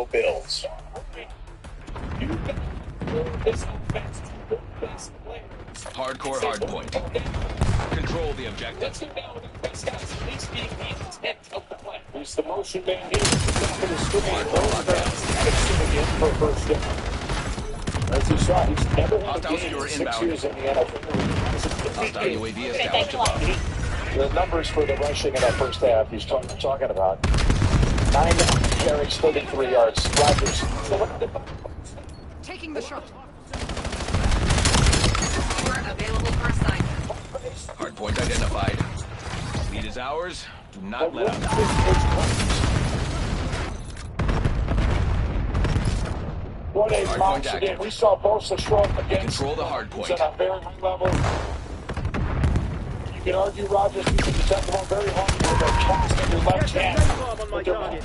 Buffalo Bills. Hardcore hard point. Control the objective. Who's the motion man here? Top of the screen. Again for first down. As you saw, he's never had a game in 6 years in the NFL. Hostile UAV established above. The numbers for the rushing in that first half he's talking about. 9 carries, 33 yards. Rodgers. Taking the shot. Available for assignment. Hardpoint identified. Lead is ours. Do not let up. What a box again. We saw Bosa show up again. Control the hardpoint. He's at a very high level. You can argue Rodgers needs to protect the ball very hard with a cast in your left hand. On my target.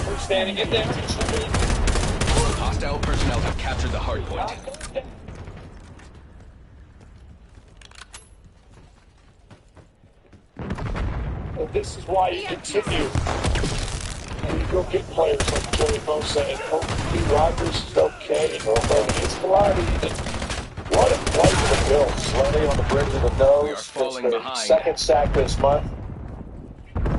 We're standing in there. Hostile personnel have captured the hardpoint. Well, this is why you continue. And you go get players like Joey Bosa and P. Rodgers is okay. It's Galati. What a play for the Bills. Landing on the bridge of the nose. We are falling it's their behind. second sack this month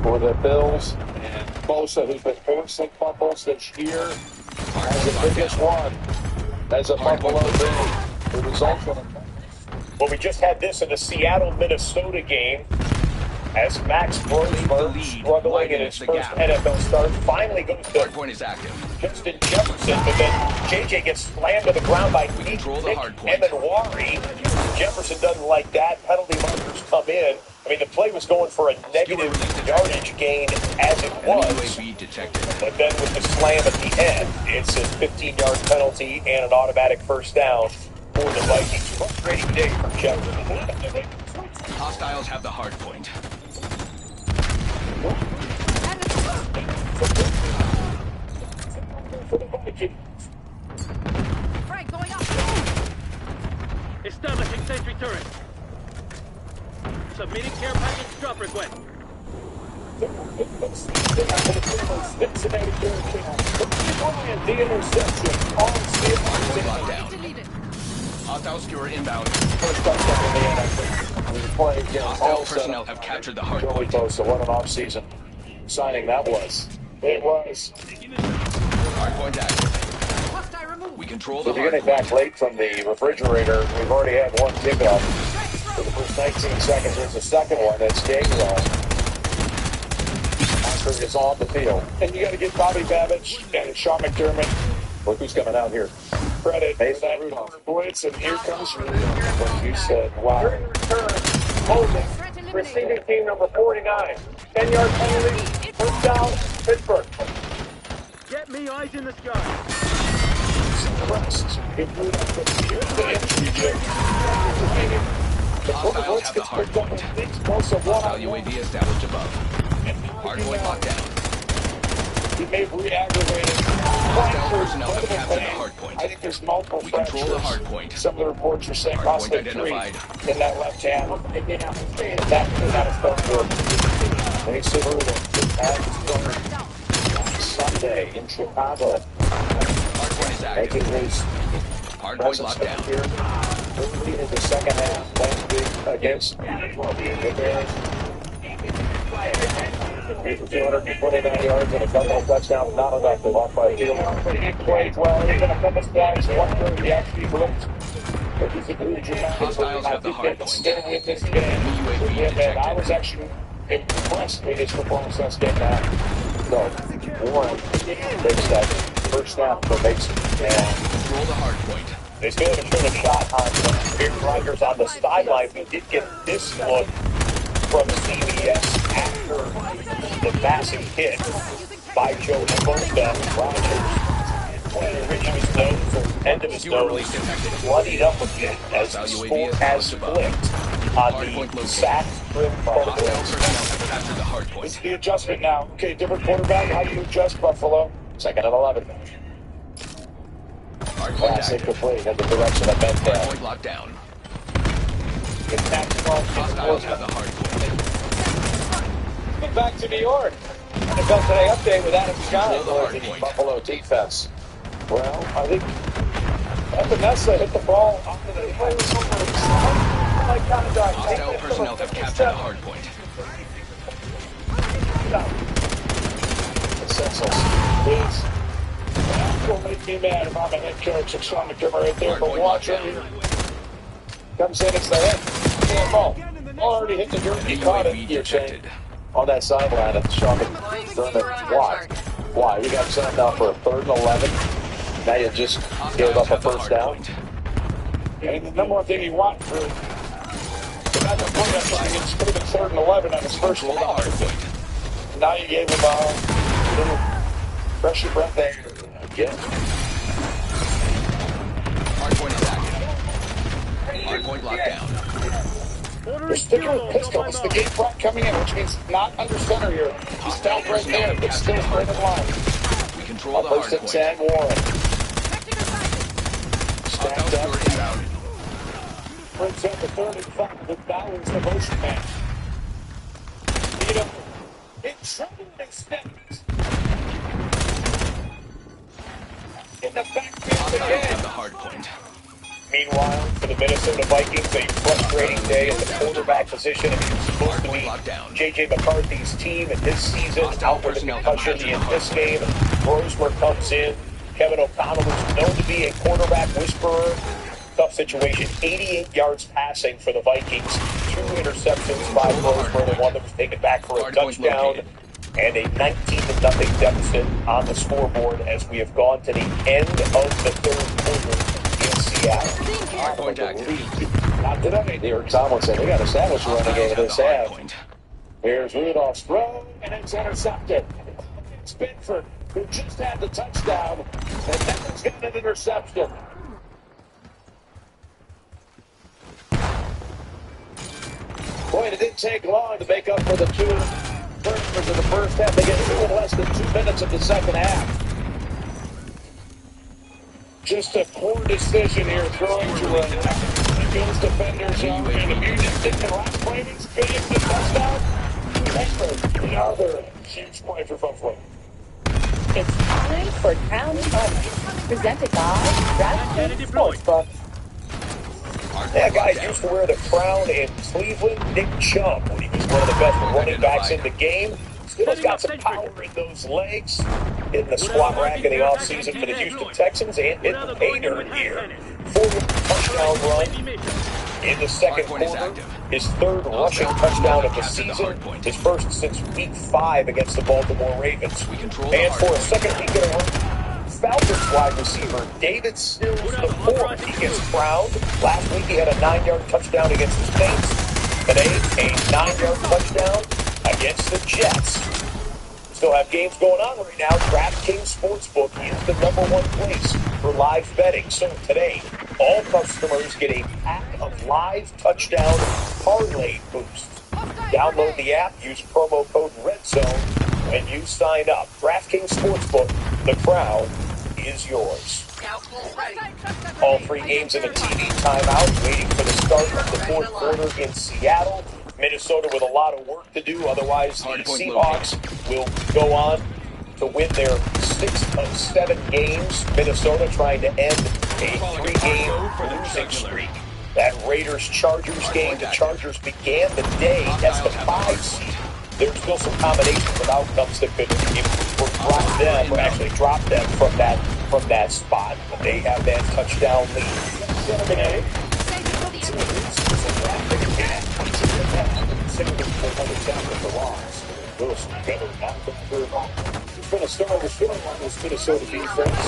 for the Bills. And Bosa, who's been forcing fumbles this year, has the biggest one as a Buffalo Bill. The results of well, we just had this in the Seattle-Minnesota game as Max Grossberg, struggling in his first NFL start, finally goes to Hardpoint is active. Justin Jefferson, but then JJ gets slammed to the ground by Emanwari. Jefferson doesn't like that. Penalty markers come in. I mean, the play was going for a negative yardage gain as it was. But then with the slam at the end, it's a 15-yard penalty and an automatic first down for the Vikings. Frustrating day for Jefferson. Hostiles have the hardpoint. Frank, going up. Establishing sentry turret. Submitting care package drop request. The interception. Hostile skewer inbound. First touchdown in the NFL. Hostile personnel have captured the hardpoint. So what an offseason signing that was. It was. Hardpoint active. Hostile removed. We control So the if you're getting back hardpoint. late from the refrigerator, we've already had one kickoff. For the first 19 seconds, there's the second one that's Gabriel. Monster is on the field. And you got to give Bobby Babich and Sean McDermott, look who's coming out here, credit for that Rudolph blitz, and here comes Rudolph. When you said, wow. Holding, receiving team number 49. 10-yard penalty, first down, Pittsburgh. Get me eyes in the sky. Hostiles have the hardpoint. Hostile UAV established above. Hardpoint locked down. He may have re-aggravated. Hostile personnel have captured the hardpoint. I think there's multiple We control the fractures. hardpoint. Some of the reports are saying Hardpoint possibly 3 identified. in that left hand. That could not have felt good. Mason Rudolph Sunday in Chicago. Hardpoint is Making active. his Hardpoint presence locked down. here early in the second half last week against the Bears. 229 yards and a couple of touchdowns, not enough to walk by field. He played well, even a couple sacks, 1/3 he actually blitzed. But he's a good Hostiles have the hard point. Stay with this game. Yeah, man, I was actually impressed with his performance last game. No, one makes that first snap for Mason. And Control the hardpoint. they still haven't shown a shot on Aaron Rodgers on the sideline. We did get this look from CBS after the massive hit by Joe Bosa. Rodgers reaching his nose or end of his nose, bloodied up a bit as the score has flipped on the sack strip Hostile photos. personnel have captured the hardpoint. It's the adjustment now. Okay, different quarterback. How do you adjust, Buffalo? Second and 11. Hardpoint Pass active. incomplete in the direction of Metcalf. Hardpoint locked down. It's back to Hostiles have the hardpoint. Get back to New York. NFL Today update with Adam Scott. Control the hard point. Buffalo defense. Well, I think Epinesa hit the ball onto the Hostile personnel have captured the hard point. Please. Will make me mad if I'm a head coach and Sean McDermott right there, but watch him. Comes in, it's the head. Can't ball. Already hit the dirt. He caught it. You're saying on that sideline at Sean McDermott. Why? Why? You got set now for a 3rd and 11. Now you just gave up a first down. And the number one thing you want for the point up, it's going to be 3rd and 11 on his first down. Now you gave him a little pressure breath there. Again. Hard point is active. Hard point locked down. They're sticking with pistols. The game clock coming in, which means not under center here. He's down right there, but still right in line. We control the hard First and point. 10, Warren. Hostile Stacked up. Stewart inbound. Brings up the 3rd and 5 with Bowers the motion man. Beat him. In trouble and steps. In the backfield Hostiles again. have the hard point. Meanwhile, for the Minnesota Vikings, a frustrating day at the quarterback position. It was supposed to be J.J. McCarthy's team in this season. Out with a concussion in this game. Rosemer comes in. Kevin O'Connell is known to be a quarterback whisperer. Tough situation. 88 yards passing for the Vikings. 2 interceptions by Rosemer. The one that was taken back for a touchdown. And a 19-0 deficit on the scoreboard as we have gone to the end of the 3rd quarter in Seattle. Hardpoint active. Not today. Derek Tomlinson. They got a sandwich running game this half. Here's Rudolph's throw, and it's intercepted. It's Binford, who just had the touchdown, and now he's got an interception. Boy, it didn't take long to make up for the 2 turnovers in the first half. They get 2 in less than 2 minutes of the second half. Just a poor decision here, throwing to against defenders. And if you just did the last play, he's getting the touchdown. Another huge point for Buffalo. It's time for Town Fun, presented by DraftKings Sportsbook. That guy used to wear the crown in Cleveland, Nick Chubb, when he was one of the best running backs in the game. Still's got some power in those legs. Hitting the squat rack in the offseason for the Houston Texans and hit the pay dirt here. 4 touchdown run in the second quarter. His 3rd rushing touchdown of the season. His first since week 5 against the Baltimore Ravens. And for a second week in a row, Falcons wide receiver David Sills IV. He gets crowned. Last week he had a 9-yard touchdown against the Saints. Today, a 9-yard touchdown against the Jets. Still have games going on right now. DraftKings Sportsbook is the #1 place for live betting. So today, all customers get a pack of live touchdown parlay boosts. Download the app, use promo code REDZONE when you sign up. DraftKings Sportsbook, the crown is yours. All 3 games in a TV timeout, waiting for the start of the 4th quarter in Seattle. Minnesota with a lot of work to do, otherwise the Seahawks will go on to win their 6 of 7 games. Minnesota trying to end a 3-game losing streak. That Raiders-Chargers game, the Chargers began the day as the 5 seed. There's still some combinations of outcomes that could drop them, or actually drop them from that spot. But they have that touchdown lead. It's been a star of the film on this Minnesota defense,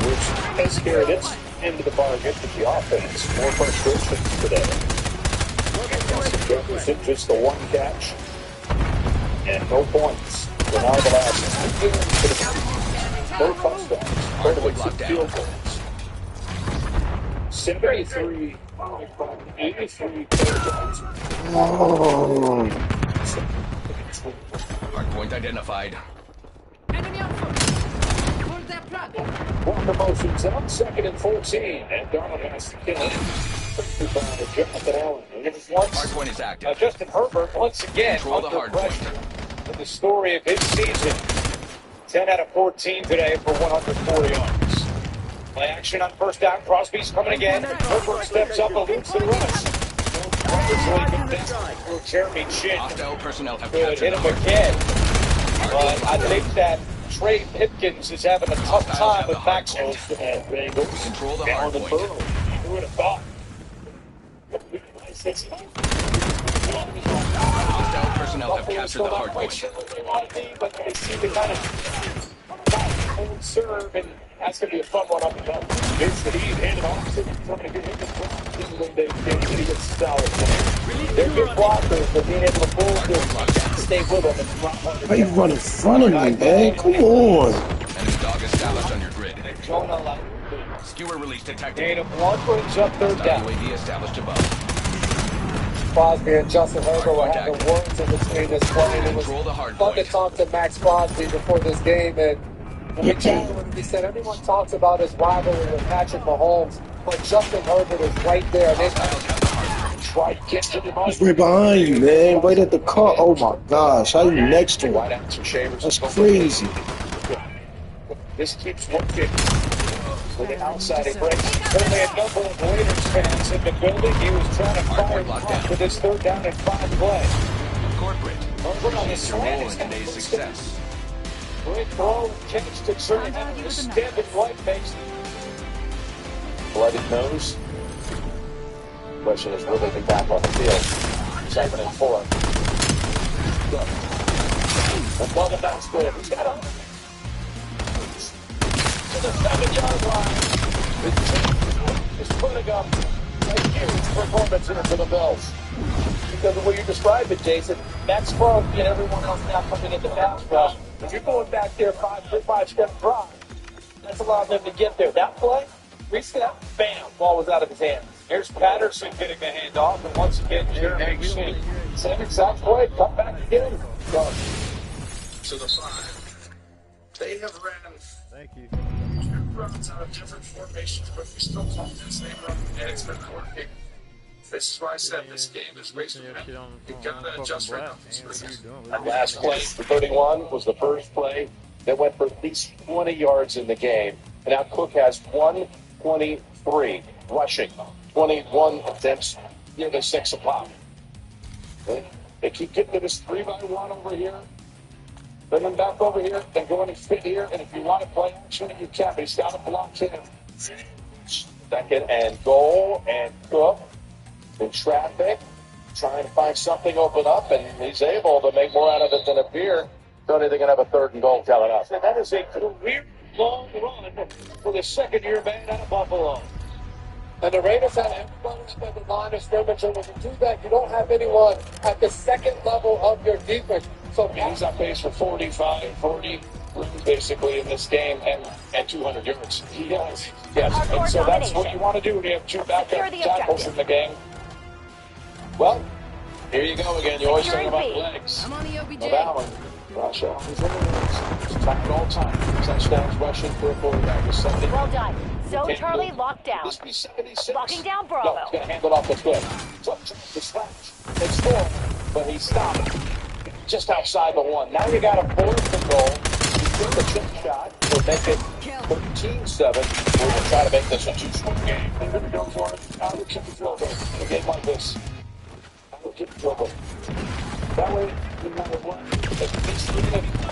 which has carried its end of the bargain with the offense. More frustration today. Jefferson just the 1 catch and no points. Now the last 2 games, no touchdowns, incredibly 6 field goals. 73, 83 touchdowns. Hardpoint identified. Enemy on foot. Hold their plug. 1 promotions up, 2nd and 14, and Darnold has to kill it. Jonathan Allen. Hardpoint is active. Justin Herbert once again Control the under hard pressure. point. the story of his season. 10 out of 14 today for 140 yards. Play action on first down. Crosby's coming again. Herbert steps up, eludes the rush. Jeremy Chin Hostile personnel have could captured hit him the hard again. But I think that Trey Pipkins is having a tough time with Maxwell. And Bengals Control the down hard the point. boom. Who would have thought? Hostile personnel have captured the hard point. But they seem to kind of hold serve, and that's going to be a fun one up and down. Vince the Heat handed off to him. Somebody good hit the front. They get solid. They're good blockers, but being able to pull to stay with them and drop under. Why you run in front of me, man? Come on. Enemy dog established on your grid. Jonah like Skewer release detected. gain of 1 brings up third down. UAV established above. Crosby and Justin Herbert were having words in between this play. And it was Control the hard fun to point. talk to Max Crosby before this game. And when we chatted with him, he said everyone talks about his rivalry with Patrick Mahomes, but Justin Herbert is right there. They Hostiles have the hard point. Try to get to the most. He's right behind you, man. Right at the car. Oh my gosh. How you next to Wide him? out to Shavers. That's crazy. This keeps working. So the outside he breaks. Only a number of Raiders fans in the building. He was trying to fire off with his third down and 5 play. Corporate. Herbert on the Plays a role in slant. today's success. Great throw. Catch to turn. The stab and white face. Blooded nose. Question is, will they be back on the field? 2nd and 4. And ball bounce good. He's got him. To the 7-yard line. It's putting up a huge performance here for the Bills. Because of the way you described it, Jason, Max Crosby and everyone else now coming into pass rush. If you're going back there 5-step drive, that's allowed them to get there. That play, 3-step, bam, ball was out of his hands. Here's Patterson getting the handoff, and once again, Jeremy Chin. Same exact play, come back again. Go. To the 5. They have ran runs out of different formations, but we still call this name run, and it's been working. This is why I said this game is racing. You've got to adjust right now. That last play for 31 was the first play that went for at least 20 yards in the game. And now Cook has 123 rushing, 21 attempts, nearly 6 a pop. They keep getting to this 3-by-1 over here. Bring him back over here and go in and fit here. And if you want to play action, you can. But he's got to block him. 2nd and goal, and Cook in traffic, trying to find something open up, and he's able to make more out of it than appear. Tony, they're going to have a 3rd and goal coming up. And that is a career long run for the second-year man out of Buffalo. And the Raiders had everybody at the line of scrimmage, and when you do that, you don't have anyone at the second level of your defense. So He's on pace for 40 basically in this game, and 200 yards. He does. Yes, and so that's what you want to do when you have 2 backup tackles in the game. Well, here you go again. You always talk about legs. I'm on the OBJ. Of Allen. Rush Allen's in the legs. It's time all time. Touchdowns rushing for a quarterback is 70. Well done. So Charlie locked down. This be 76. Locking down Bravo. No, he's going to hand it off. That's good. So the slash. It's 4, but he stopped just outside the 1. Now you got a 4th and goal. You get the chip shot. We'll make it 13-7. We're going to try to make this a 2-score game. They're going to go for it. I would kick the field goal in a game like this. I would kick the field goal. That way, no matter what,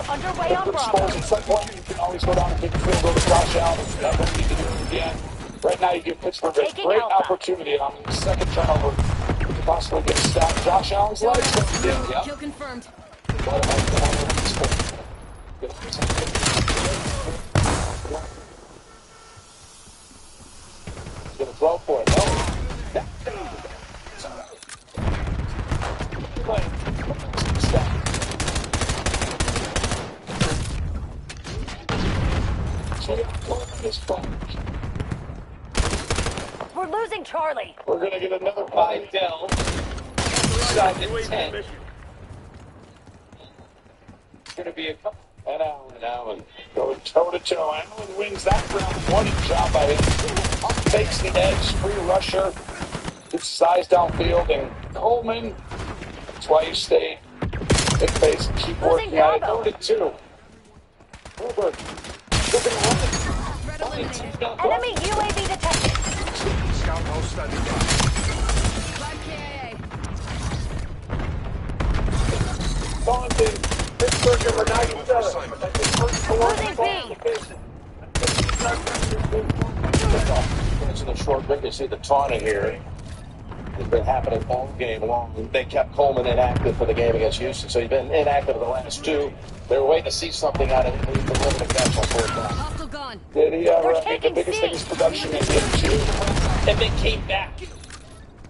Underway on Bravo. you can always go down and kick the field goal to Josh Allen. That way you can do it again. Right now, you give Pittsburgh a Taking great Alpha. opportunity on the 2nd turnover to possibly get a stop. Josh Allen's legs. Yeah. Kill confirmed. He's going to throw for it. No. We're losing Charlie. We're going to get another by Dell. Second and 10. It's going to be a couple. And Allen going toe-to-toe. Allen wins that round. One job by him. Takes the edge, free rusher. Good size downfield. And Coleman, that's why you stay Big face, keep working at it. Third and 2. Herbert. Threat eliminated. Enemy UAV detected. Scout post standing by. Flag KIA. Taunting. Pittsburgh number 97. That's his first Losing B. It's in the short break. You see the taunting here. It's been happening all game long. They kept Coleman inactive for the game against Houston, so he's been inactive in the last 2. They were waiting to see something out of him. He's been living a catch on 4th down. Hostile gone. Did he ever They're make the taking biggest C. thing his production in game 2? And then came back.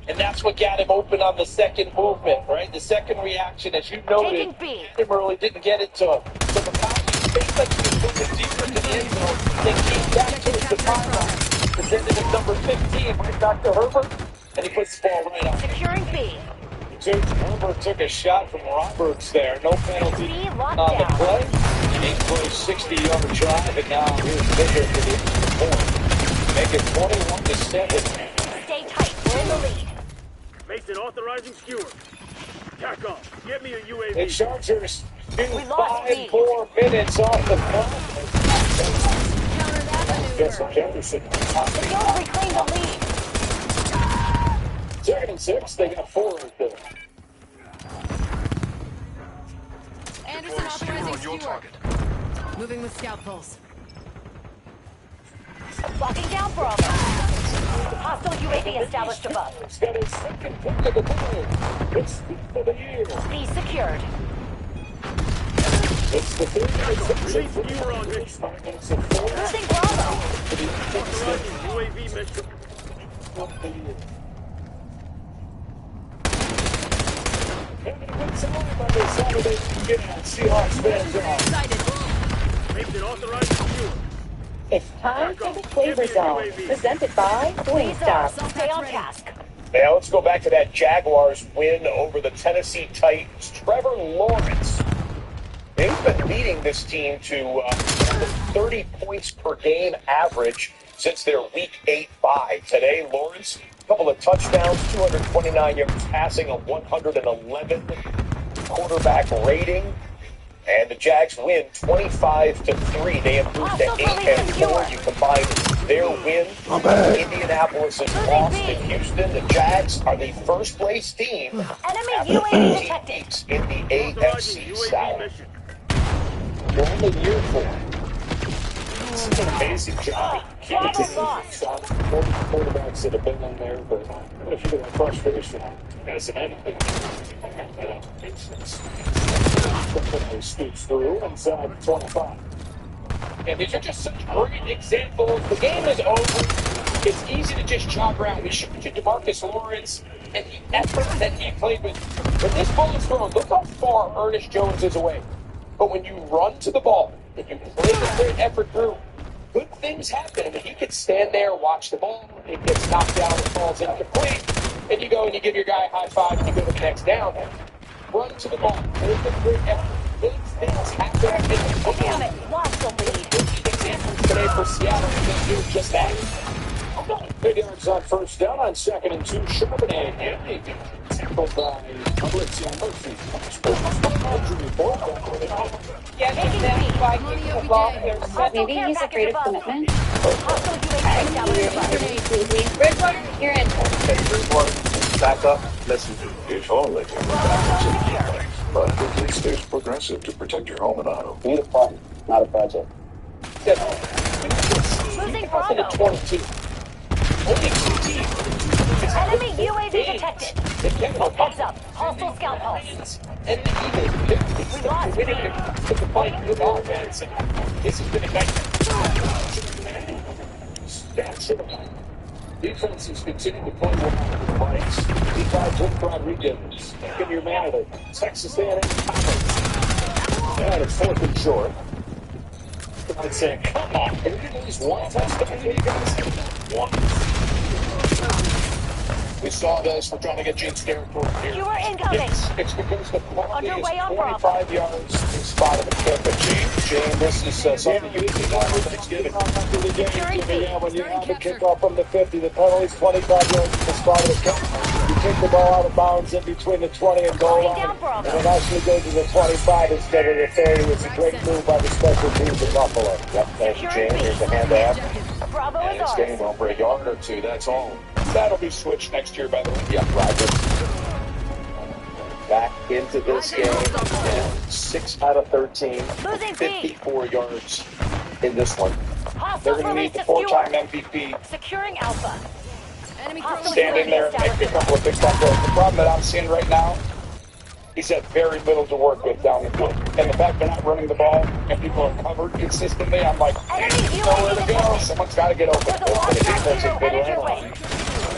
And that's what got him open on the second movement, right? The second reaction, as you noted, Taking B. Tim early didn't get it to him. So the pass faked like he was moving deeper into the end zone. Then came back to the timeline. Presented him number 15, right back to Herbert. And he puts the ball right up. Securing B. Herbert took a shot from Roberts there. No penalty B locked on the down. play. And he plays 60-yard drive, and now here's Victor to the point. Make it 21-7. Stay tight. We're in the lead. Mason authorizing skewer. Tack off. Get me a The UAV. Chargers do We lost 5 B. more minutes off the clock. Counter that Jesse maneuver. Jefferson. The Bills reclaim the lead. 2nd and 6, they got 4 right there. Anderson authorizing on your skewer. target. Moving with scout pulse. Locking down Bravo. Hostile UAV established above. It's got his second pick of the day. It's for the year. B secured. It's the third Release skewer on me. It's the fourth. Losing Bravo. Authorizing UAV mission. Seahawks fans are on. Mason authorizing skewer. It's time for the Flavor Zone, presented by Wingstop. Stay on task. Now let's go back to that Jaguars win over the Tennessee Titans. Trevor Lawrence. They've been leading this team to 30 points per game average since their Week 8 bye. Today, Lawrence, a couple of touchdowns, 229 yards passing, a 111 quarterback rating. And the Jags win 25-3. They improved to 8-4. You combine their win, Indianapolis' loss to Houston. The Jags are the first place team Enemy after UAV 8 detected. weeks in the Authorizing AFC UAV South. mission. You're only year 4. It's an amazing job. Bravo lost. Some quarterbacks that have been in there, but if you get that frustration, as an anything, it's scoots through inside 25. And these are just such great examples. The game is over. It's easy to just jog around. We showed you DeMarcus Lawrence and the effort that he played with. When this ball is thrown, look how far Ernest Jones is away. But when you run to the ball and you play the great effort through, good things happen. I mean, he could stand there, watch the ball, it gets knocked down, it falls incomplete, and you go and you give your guy a high five and you go to the next down. Run to the ball. There's the great effort. Good things happen in the football. Damn it. Lost the lead. Examples today for Seattle to do just that. 30 yards on first down on 2nd and 2. Charbonnet and tackled by Blitz Murphy. Maybe he's afraid of commitment. Hostile UAV established above. Bridgewater, you're in. Back up. Listen, if only. Bravo secure. But at least there's Progressive to protect your home and auto. Need a problem, not a project. Losing Bravo. 22. Only 2 teams. Enemy UAV detected. Heads up. Hostile scout pulse. And we lost winning to the fight with offense. This has been a night. That's it. Defenses continue to play well with the Vikes. D5 Rick Rodriguez. Give your man of Texas A&M Commerce. And it's 4th and short. I'd say, come on. Can we get at least one touchdown here, you guys? One. We saw this. We're trying to get James territory here. You are incoming. It's because the quality is Underway on 25 yards in spot of the kick. But James, this is something you can do with Thanksgiving. After the game, yeah, when you have a kickoff from the 50, the penalty's 25 yards in the spot of the kick. kick the ball out of bounds in between the 20 and goal line, and it actually goes to the 25 instead of the 30. It's a great move by the special teams of Buffalo. Yep, thank you, Jane. Here's the handoff. Bravo And is it's ours. game over a yard or two, that's all. That'll be switched next year, by the way. Yeah, Rodgers back into this game. And 6 out of 13, Losing B. 54 yards in this one. Hostiles They're going to need released the a four-time skewer. MVP. Securing Alpha. Enemy Hostile Stand in there and make a couple of big tackles. The problem that I'm seeing right now, he's had very little to work with down the field. And the fact they're not running the ball and people are covered consistently, I'm like, Enemy nowhere to go. UAV Someone's got to get open. There's a The long shot defense hero has been headed your running way.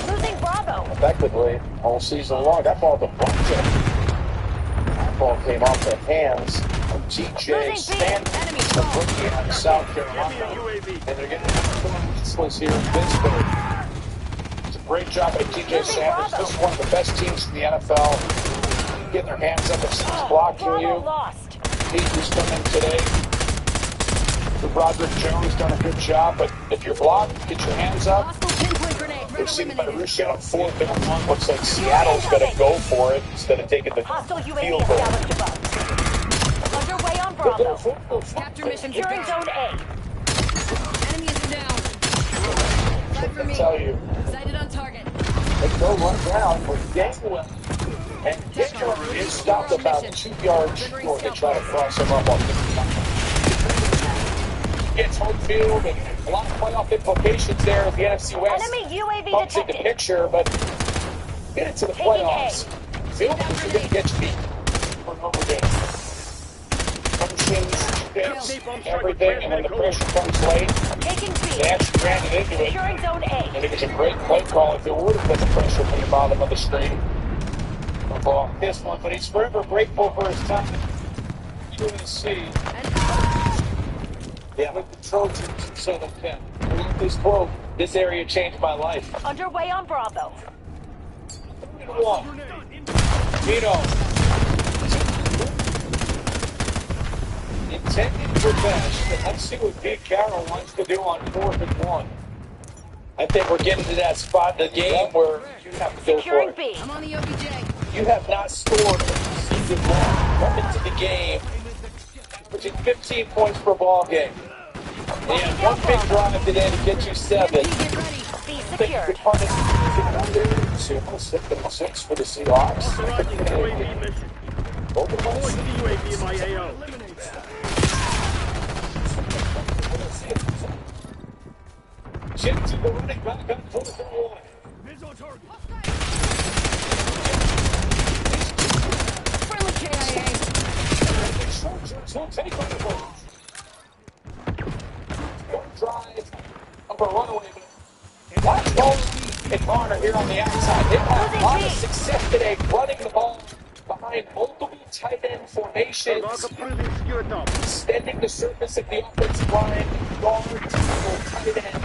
on. Losing Bravo. Effectively all season long. That ball deflected. That ball came off the hands of T.J. Stanton, the rookie out of South Carolina, and they're getting useless here in Pittsburgh. It's a great job by T.J. Sanders. This is one of the best teams in the NFL. Getting their hands up and someone's blocking Bravo you. lost. He's come in today. Roderick Jones done a good job, but if you're blocked, get your hands up. Hostile pinpoint grenade. We're seeing by eliminated. Russia on 4th and 1. Looks like Seattle's going to go for it instead of taking the Hostile UAV field goal. established above. Underway on Bravo. Capture mission Securing confirmed. Zone A. Enemies are down. Fight for I me. tell you, Sighted on target. they go one down with Gainwell. And Gainwell is stopped about 2 yards short. They try to cross him up on the Gets home field and a lot of playoff implications there as the NFC West Enemy UAV comes into detected. picture, but get into the Taking playoffs. Field is going to get you beat for an over game. Functions, everything, and when the pressure comes late, Taking they B. actually ran it into it. Securing Zone And A. it was a great play call if it would have been the pressure from the bottom of the screen. The ball this one, but he's forever grateful for his time at USC. Yeah, with the Trojans in Southern Cal. I love this quote. This area changed my life. Underway on Bravo. 3-1. Vito. Intended for best, but let's see what Pete Carroll wants to do on 4th and 1. I think we're getting to that spot in the game where you have to go for Securing it. B. I'm on the OBJ. You have not scored season long. Come into the game, averaging 15 points per ball game. And one big drive today to get you 7. Get ready. B Think you secured. could punt it Super 6 for the Seahawks. Authorizing UAV mission. Both of Deploy us. to the UAV in my AO. Chip to the running back on 4th and 1. Friendly KIA. Chargers will take over. Drive of a runaway. Watch Bowles and Garner here on the outside. They've had a lot of success today running the ball behind multiple tight end formations, extending the surface of the offensive line, guard, tight end,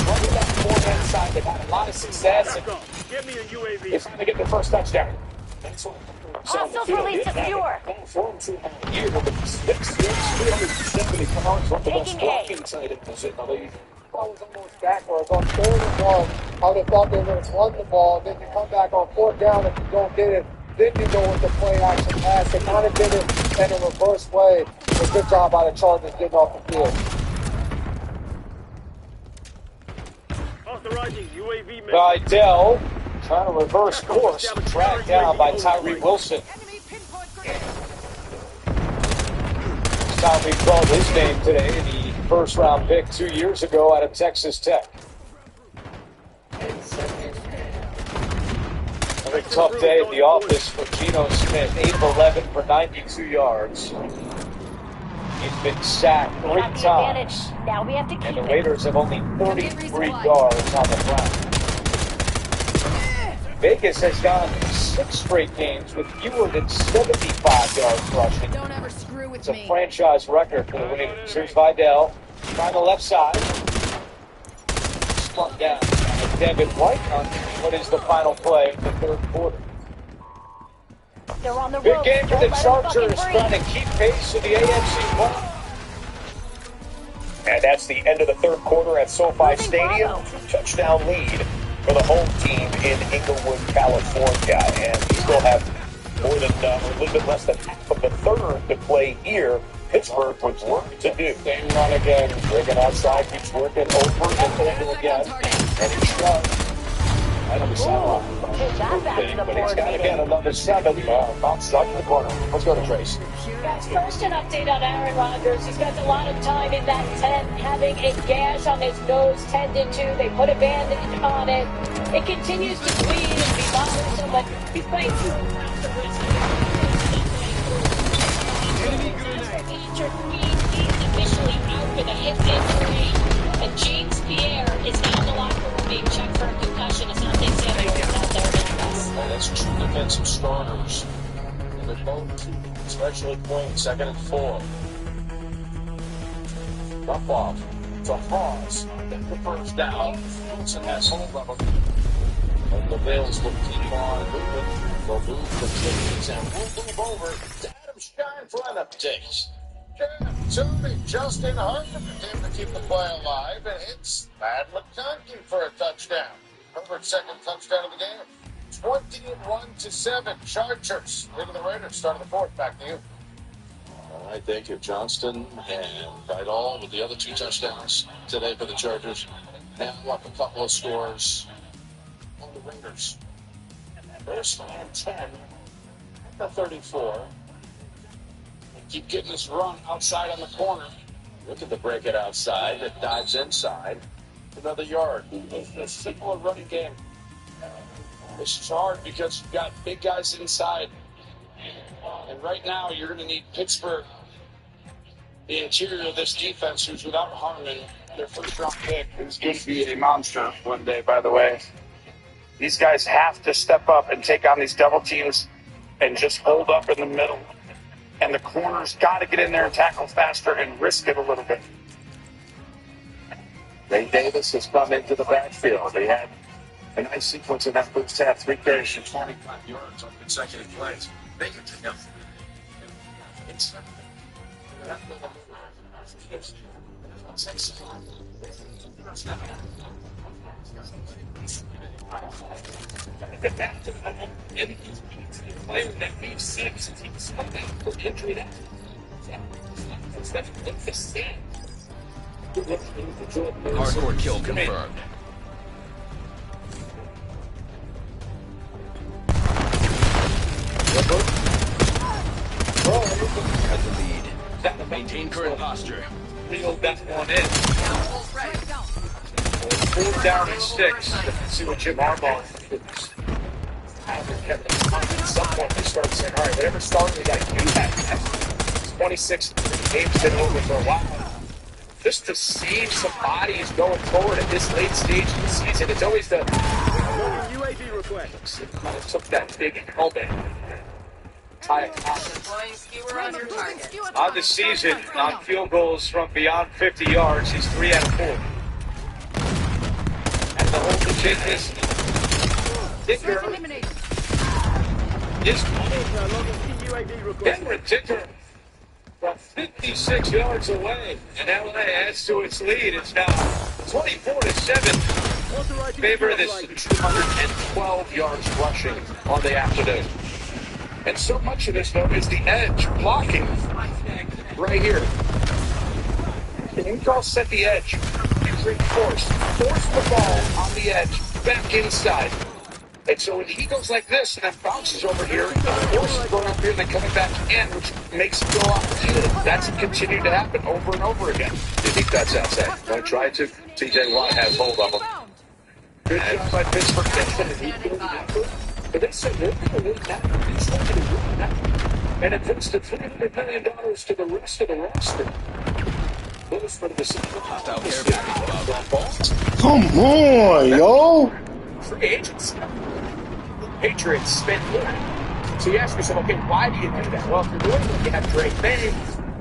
running that forehand side. They've had a lot of success, and Get me a UAV. it's going to get their first touchdown. That's what Hostiles released a skewer. Year with the 6 years, 370 pounds, one of the best Taking A. blocking tight ends in the league. ball was almost backwards. On 3rd and 1, I would have thought they would have run the ball. Then you come back on 4th down. If you don't get it, then you go with the play action pass. They kind of did it in a reverse way. A good job by the Chargers getting off the field. Authorizing UAV mission. Vidal trying to reverse course, dragged down by Tyree Wilson. Enemy pinpoint grenade. Tommy called his name today, the first-round pick 2 years ago out of Texas Tech. Another tough day at the office for Geno Smith. 8 of 11 for 92 yards. He's been sacked We 3 have the advantage. times, Now we have to keep and the it. Raiders have only 33 yards on the ground. Vegas has gone 6 straight games with fewer than 75 yards rushing. Don't ever screw with It's a me. franchise record for the Raiders. Here's Vidal, trying the left side. Struck down. And Devin White on what is the final play of the 3rd quarter. They're on the Big ropes. game for Don't the let 'em fucking Chargers, breathe. trying to keep pace with the AFC West. And that's the end of the 3rd quarter at SoFi Moving Stadium. Bravo. 2-touchdown lead for the home team in Inglewood, California. And we still have more than a little bit less than half of the third to play here. Pittsburgh with work to do. Same run again. Reagan outside keeps working over and over again. And he's struck. Right on the sideline. But he's got to get another 7. Bounce stuck in the corner. Let's go to Trace. Guys, first an update on Aaron Rodgers. He spent a lot of time in that tent having a gash on his nose tended to. They put a bandage on it. It continues to bleed and be bothersome, but he's playing 2 rounds of He's officially out with a hip injury. And James Pierre is now in the locker room being checked for a concussion. Asante Samuel is out there with us. That's 2 defensive starters. And they're both especially playing 2nd and 4. Rough off. It's a pause. Get the first down. Wilson has hold of them. And the Bills will keep on moving. They'll move the Chiefs and we'll move over to Adam Shine for an update. Justin Herbert able to keep the play alive and hits Matt McConkey for a touchdown. Herbert's 2nd touchdown of the game. 21-7 Chargers. Leading the Raiders. Start of the 4th. Back to you. All right, thank you, Johnston and Vidal with the other 2 touchdowns today for the Chargers. Now up a couple of scores on the Raiders. First and 10 at the 34. Keep getting this run outside on the corner. Look at the break it outside. It dives inside. Another yard. It's a simple running game. This is hard because you've got big guys inside. And right now, you're going to need Pittsburgh, the interior of this defense, who's without Harmon, their 1st-round pick. Who's going to be a monster one day, by the way. These guys have to step up and take on these double teams and just hold up in the middle. And the corners got to get in there and tackle faster and risk it a little bit. Ray Davis has come into the backfield. They had a nice sequence in that first half. 3 carries for 25 yards on consecutive plays. They get to him. That we've seen since he was coming out for injury that Hardcore kill confirmed. At the lead. Maintain current posture. Reel that one in. 4th down and 6. Let's see what Jim Harbaugh thinks. At some point, they start saying, all right, whatever started, we got to do that. 26 games been over for a while. Just to save some bodies going forward at this late stage of the season, it's always the UAV request. kind of took that big helmet. On the season, on field goals from beyond 50 yards, he's 3 out of 4. And the whole thing is, Dicker is Henry Dicker from 56 yards away, and LA adds to its lead. It's now 24-7 in favor of this 212 yards rushing on the afternoon. And so much of this, though, is the edge blocking right here. Can you all set the edge? Force the ball on the edge, back inside. And so when he goes like this and then bounces over here, Force is going up here and then coming back in, which makes it go off the field. That's continued to happen over and over again. You think that's outside? I tried to. TJ Watt has hold of him. Good job by Pittsburgh. But they said they're going to win that. It's not going to win that. And it puts the $300 million to the rest of the roster. Hostile care package. Come on, yo. Free agents. Patriots spent more. So you ask yourself, okay, why do you do that? Well, if you're doing it, you have Drake May,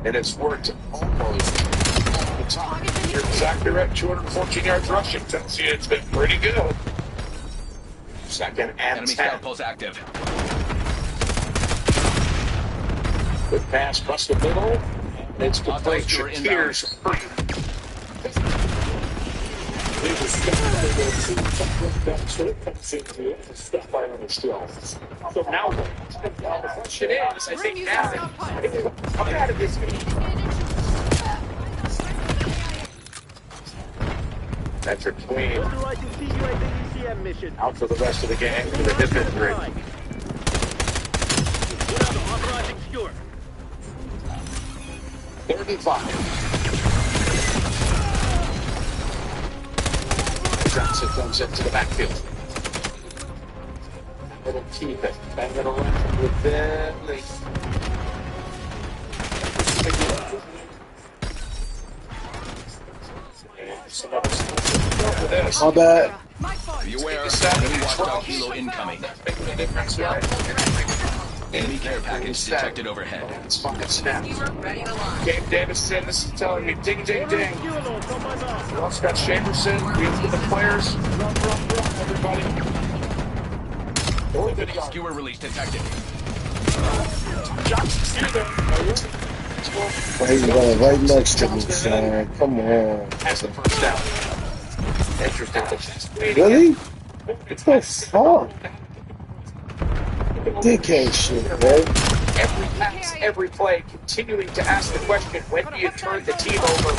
And it's worked almost all the time. you're exactly right. 214 yards rushing. Tells you it's been pretty good. Second and Enemy 10. scout pulse active. Good pass, bust the middle. It's complete. Hostile Shakir's So now the question is, I think now, come out of this game. That's your queen. Authorizing CUAV ECM mission. Out for the rest of the game for the hip injury. Authorizing skewer. 35. Johnson comes into the backfield. It'll keep it. And it'll run with Bentley. My bad. Beware, enemy watchdog helo incoming. Enemy care package detected overhead. It's fucking snapped. Skewer ready to launch. Gabe Davison, this is telling me ding, ding, ding. We also got Chamberson. We have the players. Run, everybody. Skewer release detected. Johnson's here there. Why he's going right next to me, son? Come on. Has the first down. Interesting. Really? What the fuck? Dickhead shit, man. Every pass, every play, continuing to ask the question, when do you turn the team over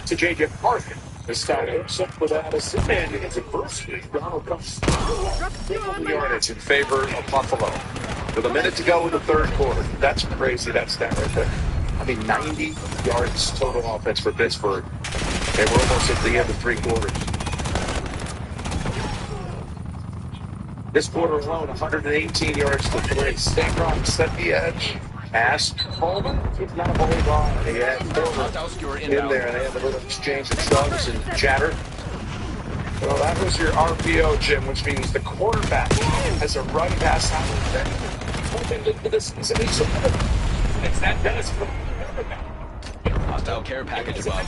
to J.J. Parker? This time, except for that, and it's adversity. Donald comes yardage in favor of Buffalo. With a minute to go in the third quarter. That's crazy, that stat right there. I mean, 90 yards total offense for Pittsburgh. They were almost at the end of three quarters. This quarter alone, 118 yards to three. Stanrock set the edge. Pass. Coleman. He's not a hold on. He had Coleman in there, and they had a little exchange of shrugs and chatter. Well, that was your RPO, Jim, which means the quarterback has a run pass out of the this is it's that Dennis. Hostile care package above.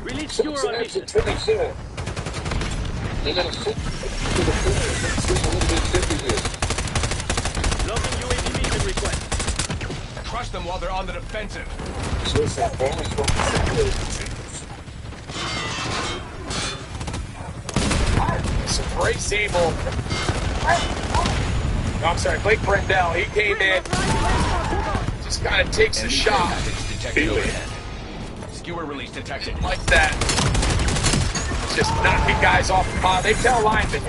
Release skewer on mission. Logging UAV mission request. Crush them while they're on the defensive. Bray Sable. No, I'm sorry, Blake Brendel. He came in, just kind of takes a shot. Skewer release detected. Like that. Just knocking guys off the pod. They tell linemen,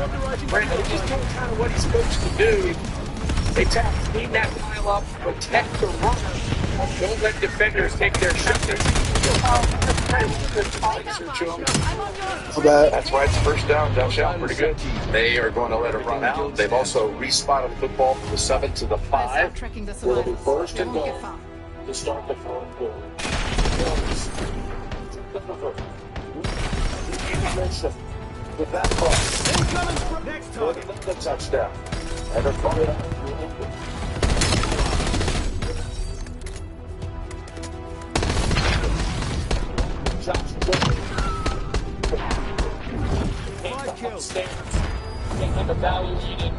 Brendel, just do kind of what he's supposed to do. They clean that pile up, protect the runner. Don't let defenders take their shots. That's why it's first down. Josh Allen pretty good. They are going to let it run out. They've also respotted the football from the 7 to the 5. Will be first and goal to start the fourth quarter. With that cross, the touchdown. And they're calling it. And evaluated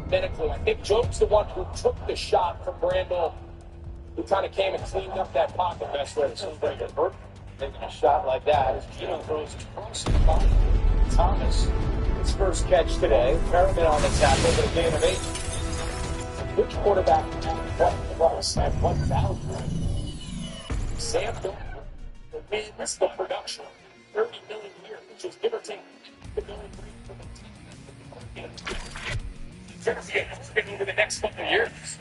medically. I think Joe's the one who took the shot from Brandel, who kind of came and cleaned up that pocket best way. So Brandon Burke taking a shot like that as Gino throws across the body. Thomas, his first catch today. Merriman on the tackle, but a gain of 8. Which quarterback had what plus at 1,000? Sam wins the production. 30 million a year, which is give or take the million for the team. It's going to be over the next couple of years.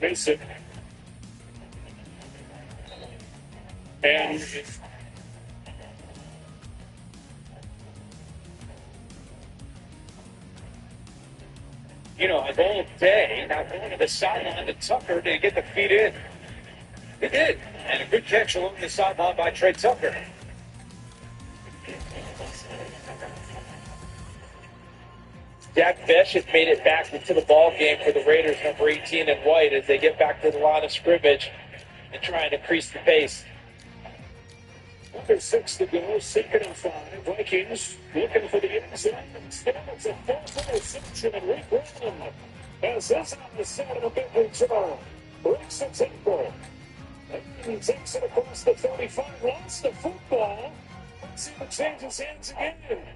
Basic. And you know, a whole day, not going to the sideline to Tucker to get the feet in. They did. And a good catch along the sideline by Trey Tucker. Jack Besh has made it back into the ball game for the Raiders, number 18 in white, as they get back to the line of scrimmage and try and increase the pace. Under 6 to go, 2nd and 5. Vikings looking for the end zone. Instead, it's a 4th interception and Rick Graham. As this on the side of a big return. Breaks the tackle. And takes it across the 35. Lost the football. Let's see if it changes hands again.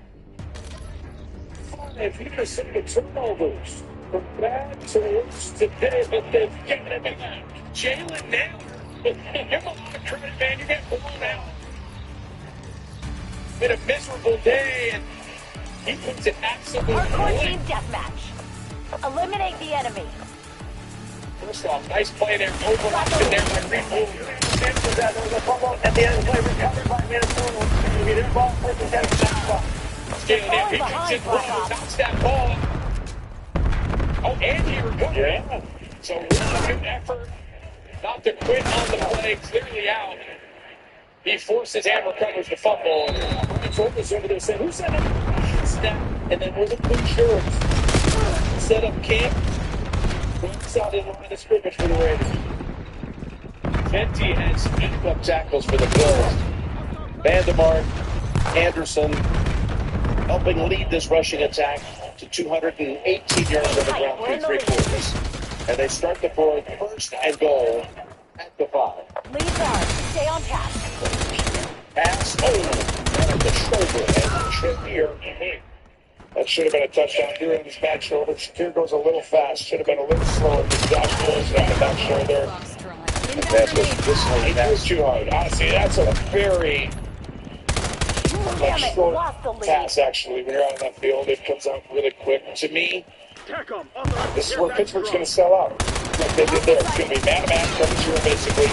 5 Minnesota turnovers. From bad to worse today, but they've given it back. Jalen Naylor. Give him a lot of credit, man. You get blown out. Been a miserable day, and he puts it absolutely Hardcore team deathmatch. Eliminate the enemy. First off, nice play there. Overlapping there by Greenwood. There was a fumble at the end of the play, recovered by Minnesota. Their ball first and 10. Jalen, he comes in front, knocks that ball. Oh, and he recovered. Yeah. So, really good effort. Not to quit on the play, clearly out. He forces and recovers the fumble. Brian Focus over there saying, who said it? Snap. And then was it Blue Shirts? Set up camp. Runs out in line of scrimmage for the Raiders. Fenty has backup tackles for the Bills. Vandermark, Anderson, helping lead this rushing attack to 218 yards on the ground through 3 quarters. And they start the fourth, 1st and goal at the 5. Lead guard, stay on task. Pass, at the shoulder, and Shakir. That should have been a touchdown here in this back shoulder. Shakir goes a little fast, should have been a little slower than Josh Willis on the back shoulder. That's what this too hard. Honestly, that's a very short pass, actually, when you're out on that field. It comes out really quick. To me, this is where Pittsburgh's going to sell out. Like they did there. It's going to be man-to-man coverage here, basically.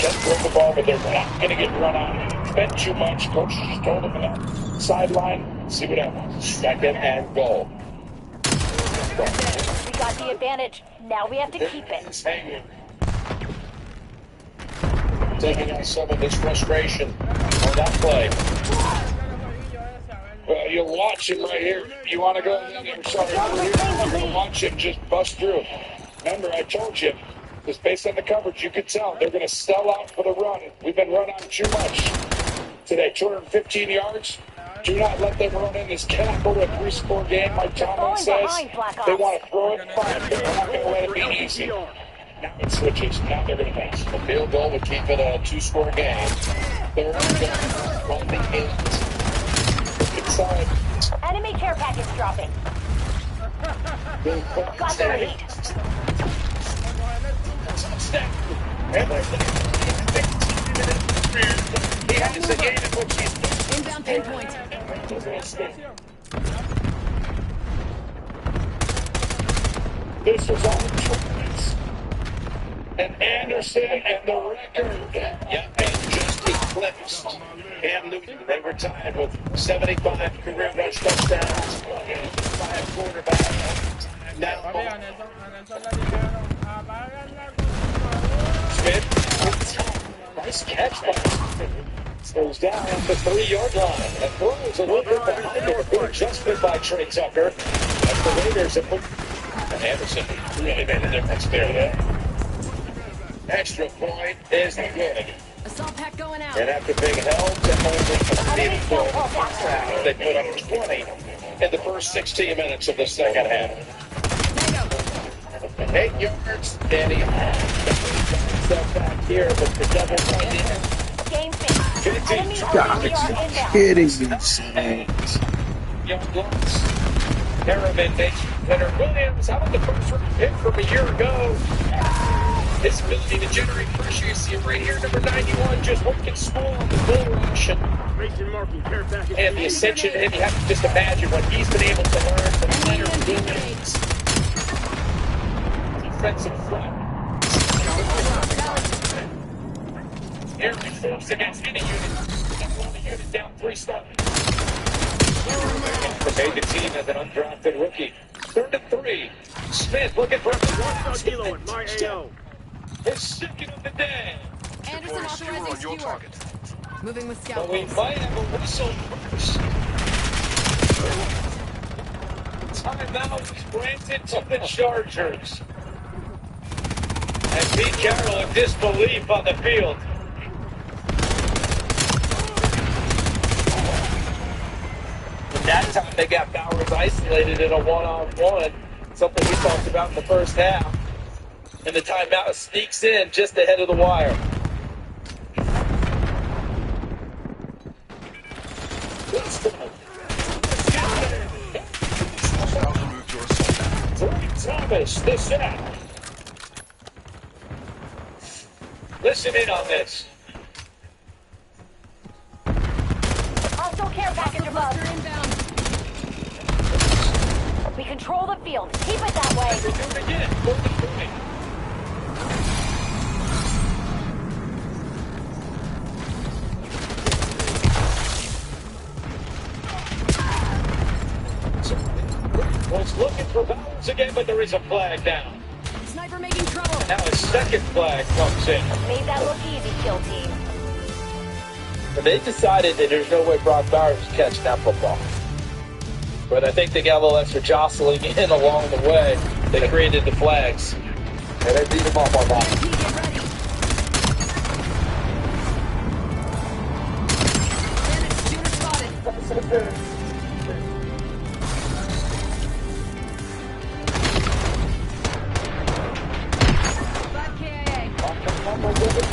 Can't throw the ball, but they're not going to get run on. Spent too much. Coach just told them on the sideline. See what happens. 2nd and goal. We got the advantage. Now we have to keep it. Taking out some of this frustration on that play. Well, you'll watch him right here. You want to go there? Sorry, you're going to watch him just bust through. Remember, I told you, just based on the coverage, you could tell they're going to sell out for the run. We've been run on too much today. 215 yards. Do not let them run in. This cannot go to a 3-score game. Mike Tomlin says they want to throw it, fine. They're not going to let it be easy. Now it switches. Now they're going to pass. The field goal would keep it a 2-score game. 3rd and goal from the 8. Inside. Enemy care package dropping. Got the lead. He has the game in which he's inbound pinpoint. This was all choice. And Anderson and the record. Yeah, and just eclipsed Cam Newton. They were tied with 75 career rush touchdowns. 5 quarterbacks. Now, Smith, nice catch by goes down the 3-yard line. That throw is a little bit behind there. Good adjustment by Trey Tucker. That's the Raiders that put Anderson really made a difference there. Extra point is good. Assault pack going out. And after being held to only 15 they put up 20 in the first 16 minutes of the second half. 8 yards, Danny. Step back here, but the double point in. Game finished. Enemy God, inbound. kidding me. Young Lutz, Harriman, Leonard Williams. How about the first round pick from a year ago? His ability to generate pressure, you see him right here, number 91, just working small on the bull rush. And the ascension, and you have to just imagine what he's been able to learn from Leonard Williams. Defensive front. Every force against any unit. One unit down 3 starting. Made the team as an undrafted rookie. 3rd and 3. Smith looking for a kilo in my AO. His 2nd of the day. Anderson authorizing skewer. Moving with scout. But we might have a whistle first. Timeout was granted to the Chargers. And Pete Carroll in disbelief on the field. That time they got Bowers isolated in a one-on-one, something we talked about in the first half. And the timeout sneaks in just ahead of the wire. Thomas, the set. Listen in on this. Hostile care package above. We control the field. Keep it that way. We'll do it again. We'll do it. Was looking for Bowers again, but there is a flag down. Sniper making trouble. Now a second flag comes in. Made that look easy, kill team. But they decided that there's no way Brock Bowers was catching that football. But I think they got a little extra jostling in along the way. They created the flags. And they beat him up on that. Get ready. Bandit shooter spotted.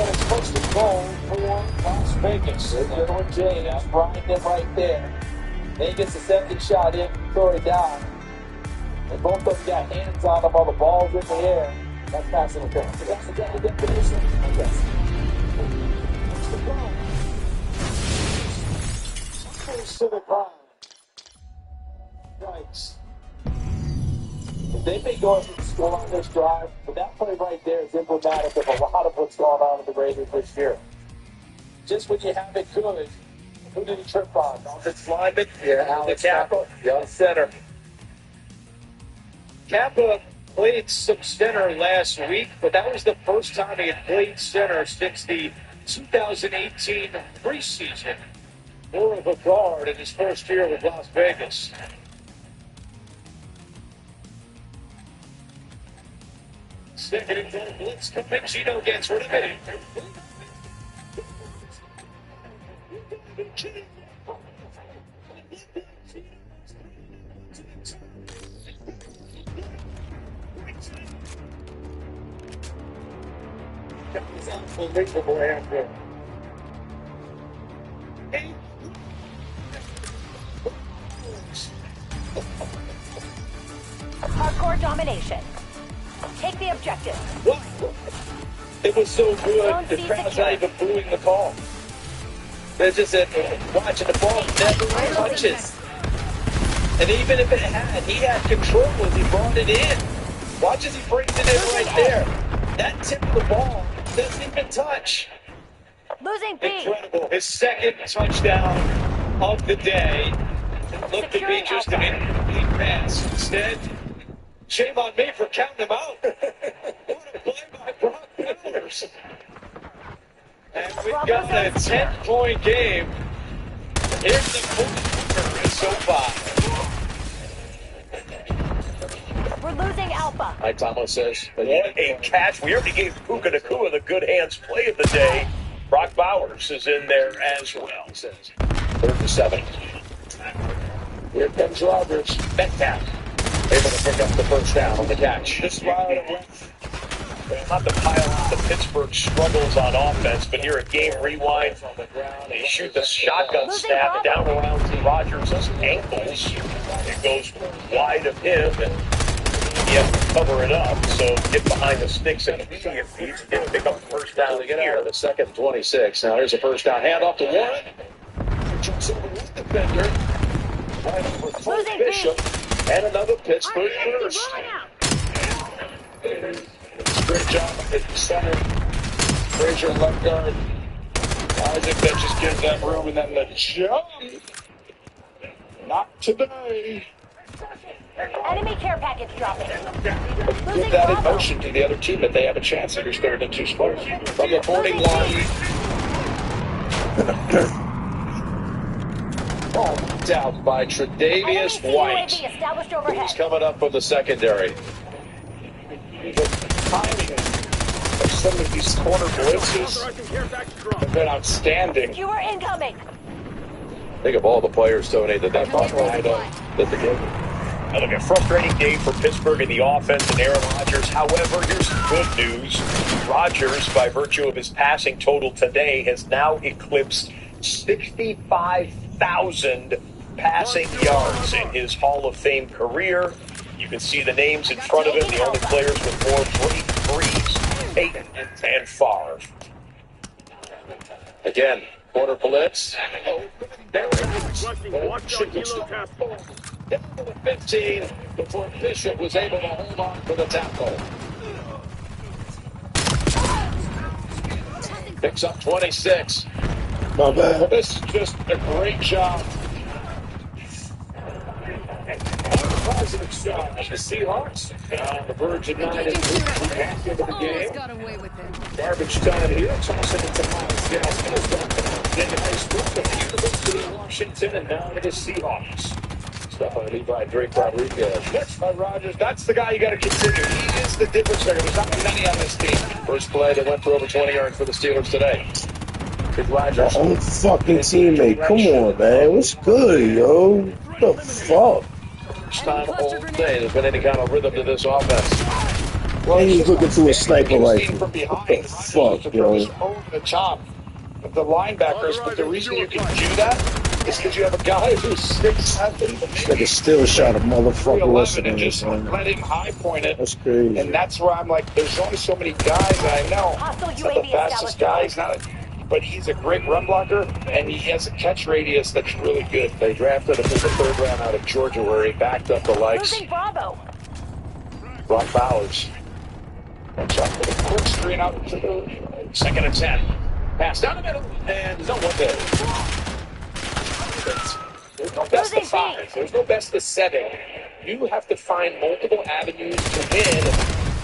It's supposed to go for Las Vegas. They're doing Jay. That's Brian them right there. Then he gets the second shot in, Corey down. And both of them got hands on them while the ball's in the air. That's passing interference. So that's the definition. Yes. That's the ball. Close to the ground. Right. They may go ahead and score on this drive, but that play right there is emblematic of a lot of what's going on with the Raiders this year. Just when you have it good, who did he trip on? Offensive lineman? Yeah, Alex Kappa. Yeah, center. Kappa played some center last week, but that was the first time he had played center since the 2018 preseason. More of a guard in his first year with Las Vegas. Second and 10, blitz coming. Gino gets rid of it. Unbelievable answer. Hardcore domination. Take the objective. What? It was so good, the crowd's not even booing the call. They're just watching the ball never touches. And even if it had, he had control as he brought it in. Watch as he brings it in right there. That tip of the ball doesn't even touch. Losing B. Incredible. His second touchdown of the day. Looked to be just an incomplete pass. Instead, shame on me for counting him out. What a play by Brock Bowers. And we've got a 10-point game. Here's the fourth quarter so far. We're losing Alpha. Mike Tomlin says. What a catch. We already gave Puka Nacua the good hands play of the day. Brock Bowers is in there as well. 3rd and 7. Here comes Rogers. Metcalf. Able to pick up the first down on the catch. This round not to pile on the Pittsburgh struggles on offense, but here at Game Rewind, they shoot the shotgun snap down around Rodgers' ankles. It goes wide of him, and he has to cover it up. So get behind the sticks and pick up the first down. They get out of the second 26. Now here's a first down handoff to Warren. Jumps over one defender. Right over Cole Bishop. And another Pittsburgh first. Great job at the center. Frazier left guard. Isaac that just gives that room, and then the jump. Not today. Enemy care package dropping. Give that in motion to the other team that they have a chance if you're 3rd and 2 squares. From the 40 line. Ball out by Tre'Davious White. He's coming up with the secondary. The timing of some of these corner blitzes have been outstanding. You are incoming. Think of all the players, Tony, that the game. Now, look, a frustrating day for Pittsburgh in the offense and Aaron Rodgers. However, here's some good news. Rodgers, by virtue of his passing total today, has now eclipsed 65,000 passing yards in his Hall of Fame career. You can see the names in front of him, the only players with more breakthroughs, Peyton and Favre. Again, quarter blitz. Washington down to the 15 before Bishop was able to hold on for the tackle. Picks up 26. My bad. This is just a great job. Positive start. The Seahawks on the verge of 9-3 back into the game. Got away with it. Garbage time here. Tossing it to Miles Gaskin. Then nice work of University of Washington, and now to the Seahawks. Stuff on Levi Drake Rodriguez. That's by Rodgers. That's the guy you got to consider. He is the difference maker. There's not many on this team. First play, they went for over 20 yards for the Steelers today. Your own fucking teammate. Come on, man. What's good, yo? What the fuck? First time all day there's been any kind of rhythm to this offense. Why he's looking through a sniper rifle? From behind. What the fuck, yo? Over the top of the linebackers, but the reason you can do that is because you have a guy who's 6'7". Like a still shot of motherfucker 311 and listening. just Man. let him high point it. That's crazy. And that's where I'm like, there's only so many guys that I know. He's not the fastest guy, but he's a great run blocker, and he has a catch radius that's really good. They drafted him in the third round out of Georgia, where he backed up the likes. Bravo. Brock Bowers. Watch out for the quick screen out to the 2nd and 10. Pass down the middle, and no one there. There's no best of 5. There's no best of 7. You have to find multiple avenues to win.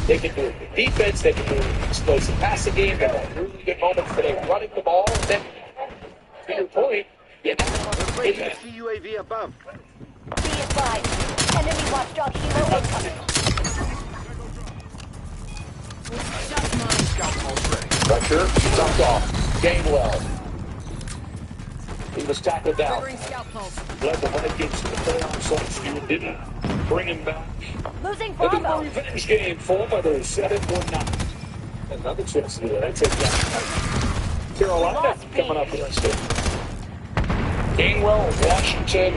They can do it with defense. They can do it with explosive passing game. They have really good moments for them running the ball. And then, to your point, you have UAV above. Be advised. Enemy watchdog helo incoming. pressure, dumped off. Gainwell. He was tackled down. Led the Vikings to the playoffs last year. Didn't bring him back. Losing Bravo. The revenge game for whether 7-1-9. Another chance to do that. I take that. Carolina coming up against it. Gainwell, Washington,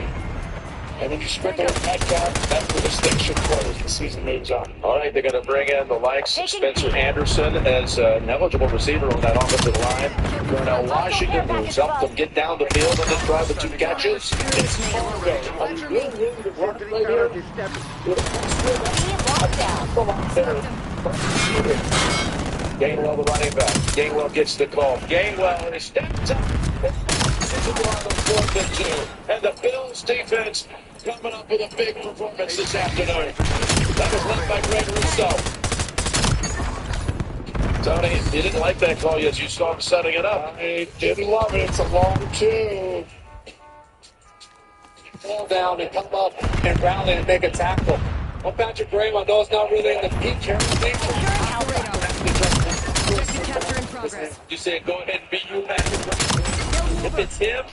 and then you sprinkle in Metcalf. That's the distinction close. The season moves on. All right, they're going to bring in the likes of Spencer Anderson as an eligible receiver on that offensive line. Darnell Washington moves up to get down the field and then try the 2 catches. It's Fargo. Gainwell, the running back. Gainwell gets the call. Gainwell is stepped up. And the Bills defense coming up with a big performance this afternoon. That was led by Greg Rousseau. Tony, you didn't like that call as you saw him setting it up. I didn't love it. It's a long 2. Fall down and come up and rally and make a tackle. Well, Patrick Graham, those not really in the peak here. You say go ahead and be you, Patrick Graham. If it's him,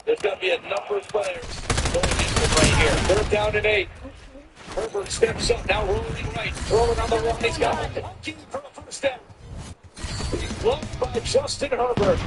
there's going to be a number of players going against him right here. 3rd down and 8. Herbert steps up, now rolling right. Throwing on the run. He's got it. For the first down. Blocked by Justin Herbert.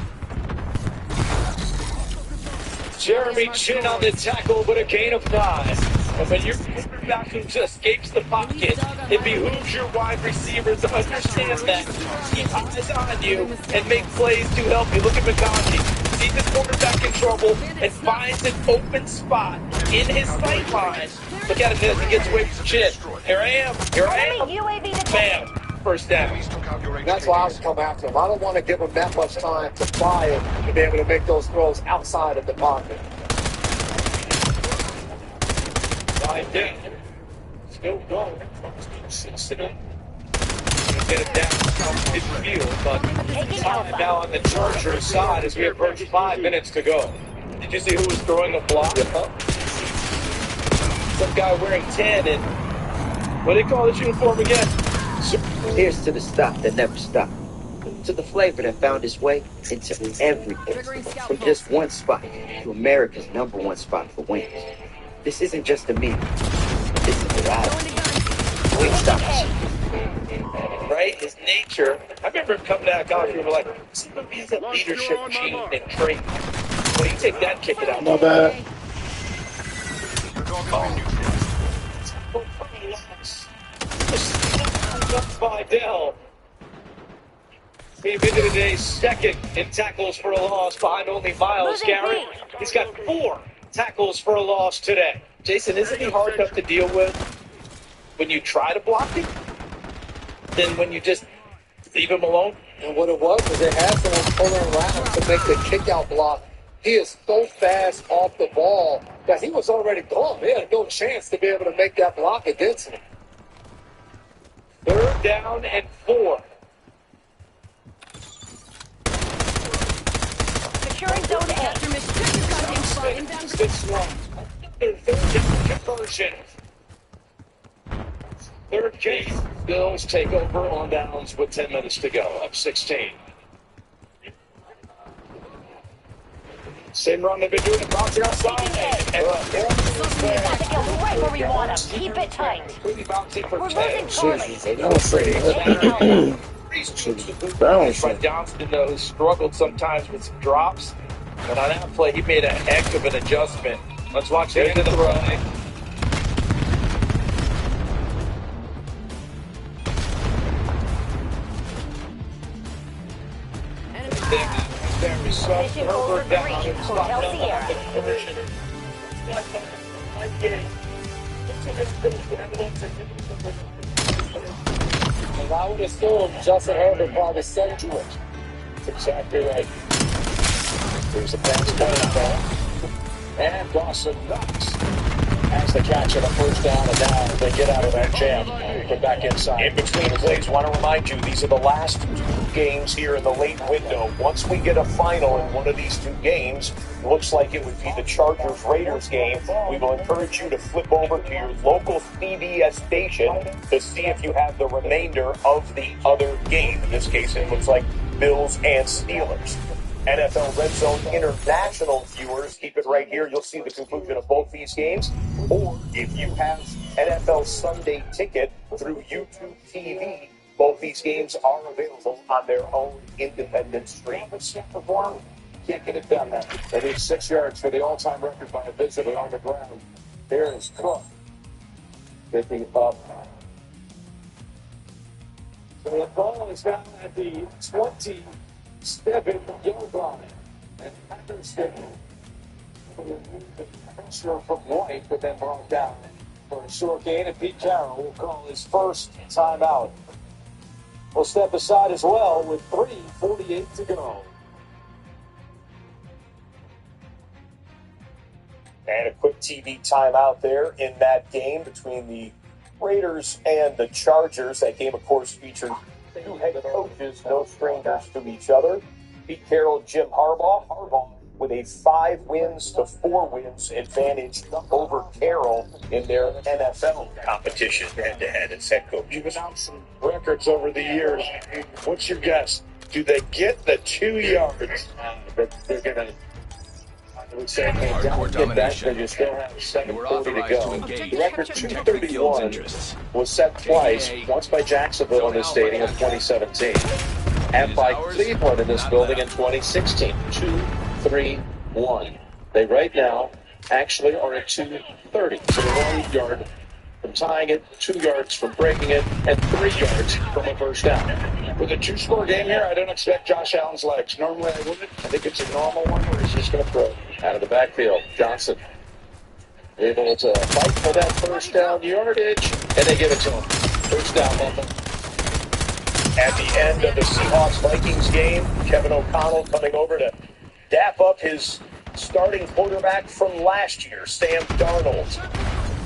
Jeremy Chin on the tackle, but a gain of 9. And when your quarterback who just escapes the pocket, it behooves your wide receivers to understand that. Keep eyes on you and make plays to help you. Look at McConkey. Sees his quarterback in trouble and finds an open spot in his sight line. Look at him as he gets away from Chin. Here I am. Here I am. Bam. First down. That's why I was coming after him. I don't want to give him that much time to fire to be able to make those throws outside of the pocket. Still going. Get it down midfield, but time now on the Chargers side as we approach 5 minutes to go. Did you see who was throwing a block? Some guy wearing 10 and what do they call this uniform again? Here's to the stuff that never stop. to the flavor that found its way into everything, from just one spot to America's #1 spot for wings. This isn't just a meal. This is a ride. Wingstop. Right? His nature. I remember him coming out of college and we were like, he's a leadership gene and trait. Well, you take that, kick it out. My bad. Vidal came into today's second in tackles for a loss behind only Miles Garrett. He's got 4 tackles for a loss today. Jason, isn't he hard enough to deal with when you try to block him? Then when you just leave him alone? And what it was they had someone pulling around to make the kick-out block. He is so fast off the ball that he was already gone. They had no chance to be able to make that block against him. 3rd down and 4. Securing zone A. This one. 3rd down conversion. 3rd case. Bills take over on downs with 10 minutes to go. Up 16. Same run they've been doing, bouncing outside. Right where we want them. Keep it tight. We're losing Charlie. Fred Johnston, though, who struggled sometimes with some drops. But on that play, he made a heck of an adjustment. Let's watch the end of the run. Mission over 3. Hotel Sierra. And I would assume Justin Herbert probably sent to it. That's exactly right. There's a pass coming back. And Dawson Knox has the catch of a 1st down, and now they get out of that jam. Get back inside. In between plays, want to remind you, these are the last 2 games here in the late window. Once we get a final in one of these 2 games, it looks like it would be the Chargers-Raiders game. We will encourage you to flip over to your local CBS station to see if you have the remainder of the other game. In this case, it looks like Bills and Steelers. NFL Red Zone International viewers, keep it right here. You'll see the conclusion of both these games. Or if you have NFL Sunday Ticket through YouTube TV, both these games are available on their own independent stream. Can't get it done. They need 6 yards for the all-time record by a visitor on the ground. Here is Cook picking up. So the ball is down at the 27-yard line. And Patterson pressure from White, but then brought down for a short gain. And Pete Carroll will call his first timeout. We'll step aside as well with 3:48 to go. And a quick TV timeout there in that game between the Raiders and the Chargers. That game, of course, featured 2 head coaches, no strangers to each other. Pete Carroll, Jim Harbaugh. Harbaugh with a 5-4 advantage over Carroll in their NFL competition head-to-head as head coach. You've announced some records over the years. What's your guess? Do they get the 2 yards that they're going to... I would say they don't get that, but you still have 7:40 to go. The record 231 was set twice, once by Jacksonville in this stadium in 2017, and by Cleveland in this building in 2016. 2-3-1. They right now actually are at 230. So they're 1 yard from tying it, 2 yards from breaking it, and 3 yards from a first down. With a 2-score game here, I don't expect Josh Allen's legs. Normally I wouldn't. I think it's a normal one where he's just going to throw. Out of the backfield, Johnson able to fight for that first down yardage, and they give it to him. First down, Buffalo. At the end of the Seahawks-Vikings game, Kevin O'Connell coming over to dap up his starting quarterback from last year, Sam Darnold.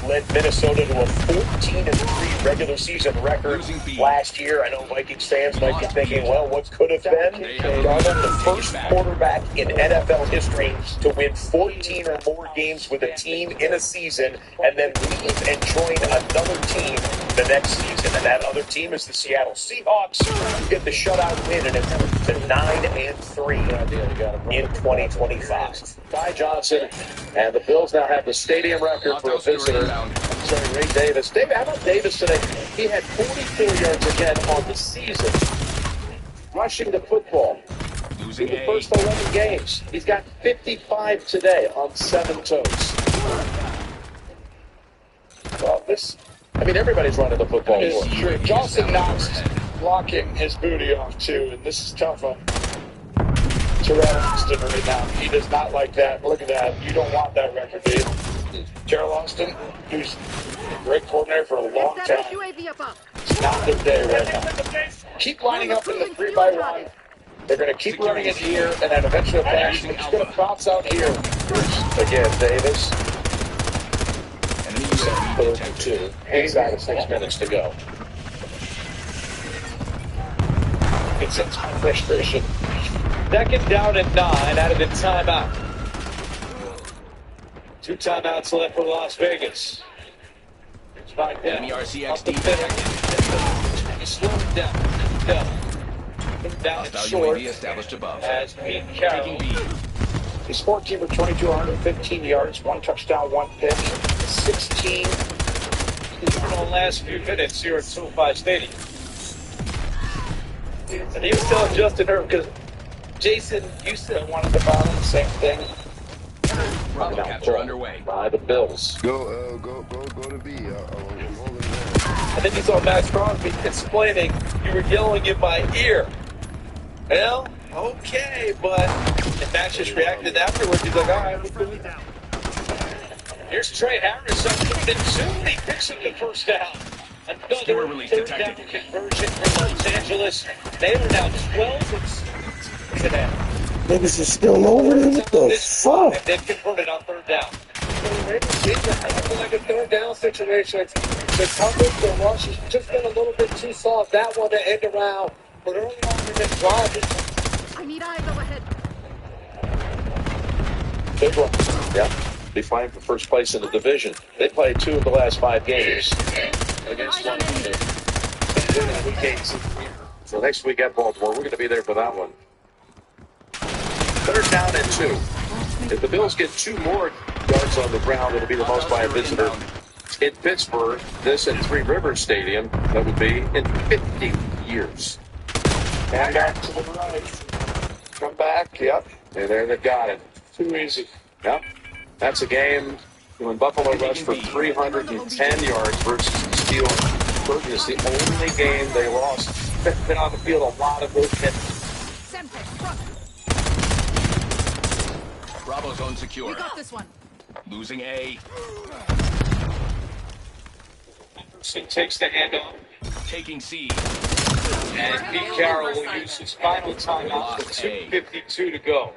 led Minnesota to a 14-3 regular season record last year. I know Vikings fans might be thinking, well, what could have been? Darnold, the first quarterback in NFL history to win 14 or more games with a team in a season and then leave and join another team the next season. And that other team is the Seattle Seahawks, who get the shutout win and it's to 9-3 in 2025. Ty Johnson, and the Bills now have the stadium record for a visitor. Sorry, Ray Davis. David, how about Davis today? He had 44 yards again on the season, rushing the football. In the first 11 games, he's got 55 today on 7 toes. Well, everybody's running the football. Johnson Knox blocking his booty off, too, and this is tough on Terrell Austin right now. He does not like that. Look at that. You don't want that record, dude. Terrell Austin, who's a great coordinator for a long time. It's not their day right now. Keep lining up in the 3-by-1. They're going to keep running it here, and then eventually it's going to bounce out here. Again, Davis. 2. Inside of 6 minutes to go. It's a time frustration. 2nd down and 9 out of the timeout. 2 timeouts left for Las Vegas. It's 5 down. MERCXD. Slow it down. Down and short. Established above. As Pete Carroll. He's 14 for 22, 115 yards, 1 touchdown, 1 pick, 16 in the last few minutes here at SoFi Stadium. And he was telling Justin Herbert, because Jason, you said I wanted to follow the same thing. Bravo capture underway by the Bills. Go to B. And then you saw Max Crosby explaining, you were yelling in my ear. Well, okay, but and Max just reacted afterwards. He's like, all right, we'll do it now. Here's Trey Harris up to the 2. He picks up the first down. Another 3rd down conversion from Los Angeles. They are now 12-6 today. Niggas is still over there? What the fuck? And they've converted on 3rd down. It's like a 3rd down situation. The coverage, the rush has just been a little bit too soft. That one to end around. But early on in this drive, I need eyes overhead. Big one. Yeah. Be fighting for first place in the division. They played 2 of the last 5 games against one team. So next week at Baltimore, we're going to be there for that one. 3rd down and 2. If the Bills get 2 more yards on the ground, it'll be the most by a visitor in Pittsburgh. This in Three Rivers Stadium, that would be in 50 years. And back to the right. Come back, yep. And there they got it. Too easy. Yep. That's a game when Buffalo rushed for 310 yards versus the Steelers. It's the only game they lost. Been on the field a lot of movement. Bravo zone secure. We got this one. Losing A. Anderson takes the handoff. Taking C. And Pete Carroll will use his final timeout with 2:52 to go.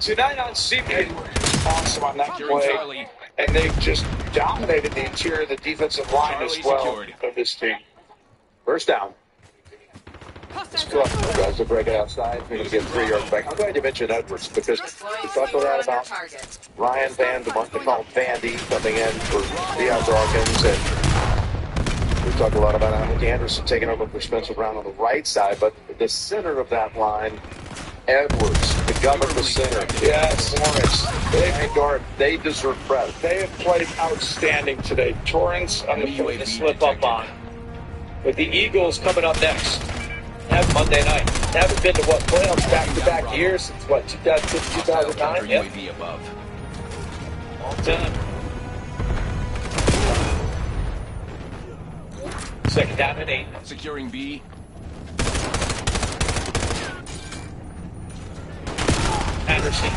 Tonight on CP was awesome on that play, and they've just dominated the interior of the defensive line as well of this team. First down. It's tough for guys to break it outside. We're going to get 3 yards back. I'm glad you mentioned Edwards because we talked a lot about Ryan Van Vandy coming in for Deion Dawkins, and we talked a lot about Anthony Anderson taking over for Spencer Brown on the right side, but the center of that line, Edwards, the governor, the center, yes, Lawrence, David Guard, they deserve credit. They have played outstanding today. Torrance on the foot to slip up on. With the Eagles coming up next. Have Monday night. Haven't been to playoffs back-to-back years since 2006, 2009? Yep. Long time. 2nd down and 8. Securing B. Anderson.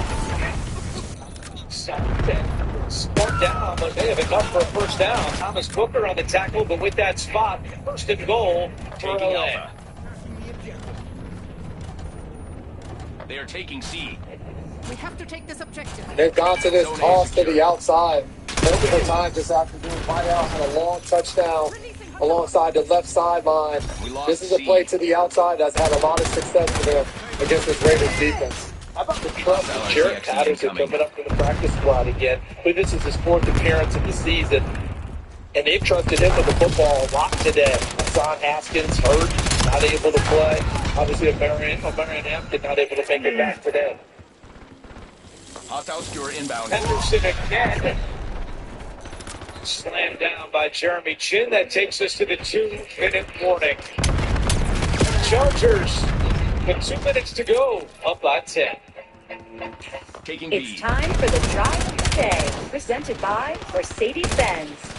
Spun down, but they have enough for a first down. Thomas Booker on the tackle, but with that spot, 1st and goal for LA. They are taking C. We have to take this objective. They've gone to this toss to the outside multiple times this afternoon. Whiteout had a long touchdown alongside the left sideline. This is a play to the outside that's had a lot of success for them against this Raiders defense. How about the trust of Jarrett Patterson coming up to the practice squad again? I believe this is his 4th appearance of the season, and they've trusted him with the football a lot today. Hassan Haskins hurt, not able to play. Obviously, Marion Hampton not able to make it back today. Hostile skewer inbound. Henderson again. Slammed down by Jeremy Chin. That takes us to the 2-minute warning. Chargers, with 2 minutes to go, up by 10. Taking It's B. time for the drive of the day, presented by Mercedes-Benz.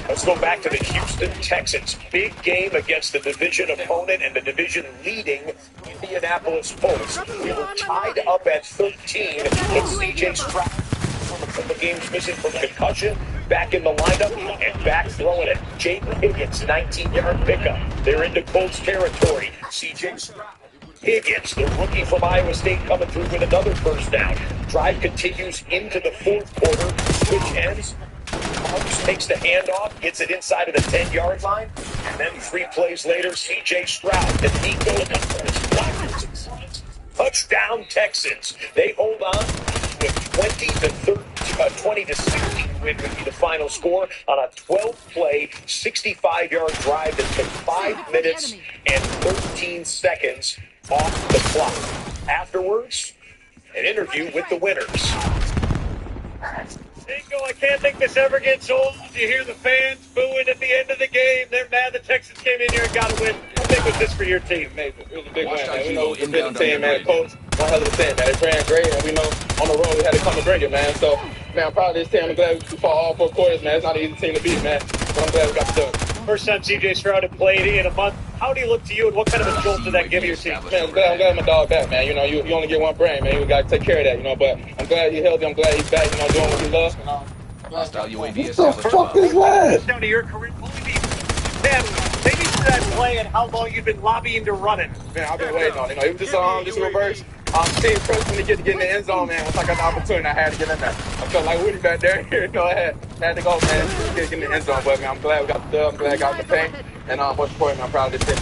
Let's go back to the Houston Texans. Big game against the division opponent and the division-leading Indianapolis Colts. We were tied up at 13, but C.J. Stroud, from a couple games missing from concussion, back in the lineup and back throwing it. Jake Higgins, 19-yard pickup. They're into Colts territory. C.J. Stroud. Higgins, the rookie from Iowa State, coming through with another first down. Drive continues into the fourth quarter. Switch ends. Marks takes the handoff, gets it inside of the 10-yard line, and then 3 plays later, C.J. Stroud, the Nico, touchdown Texans. They hold on to a 20 to 16 win would be the final score on a 12-play, 65-yard drive that took 5 minutes and 13 seconds off the clock. Afterwards, an interview with the winners. Bingo, I can't think this ever gets old. You hear the fans booing at the end of the game. They're mad the Texans came in here and got a win. How big was this for your team? It was a big win, man. We know it's a good team, man. Coach, one hell of a team, man. They ran great, and we know on the road we had to come to bring it, man. So, man, I'm proud of this team. I'm glad we fought all 4 quarters, man. It's not an easy team to beat, man. But I'm glad we got to do it. First time C.J. Stroud had played in a month. How do you look to you, and what kind of a jolt did that give your team? Man, I'm glad my dog back, man. You know, you only get one brain, man. We got to take care of that, you know. But I'm glad he's healthy. I'm glad he's back, you know, doing what he loves. Hostile UAV What the fuck is that? Down to your career, maybe for that play and how long you've been lobbying to run it. Man, I've been waiting on it. You know, it was just a reverse. Team first when to get in the end zone, man. Once I got the opportunity, I had to get in there. I felt like Woody back there. You know, I had to go, man, get in the end zone. But, man, I'm glad we got the dub. I'm glad I got the paint. And most importantly, I'm proud of this team.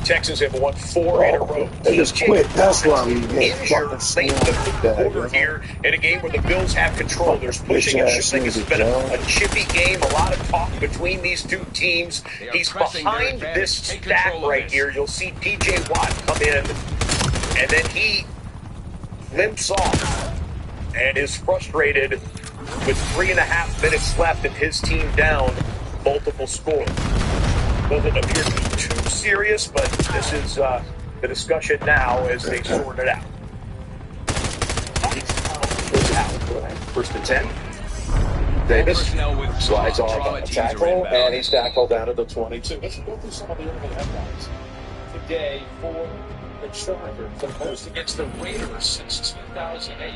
Texans have won 4 in a row. They just quit. That's why we get Injured late in the third quarter here in a game where the Bills have control. There's pushing and shoving. It's been a chippy game. A lot of talk between these two teams. He's behind this stack right here. You'll see P.J. Watt come in, and then he limps off and is frustrated with 3.5 minutes left and his team down multiple scores. Doesn't appear to be too serious, but this is the discussion now as they sort it out. First and 10. Davis slides off on a tackle, and he's tackled out of the 22. Let's go through some of the early headlines today for the Chargers, composed against the Raiders since 2008.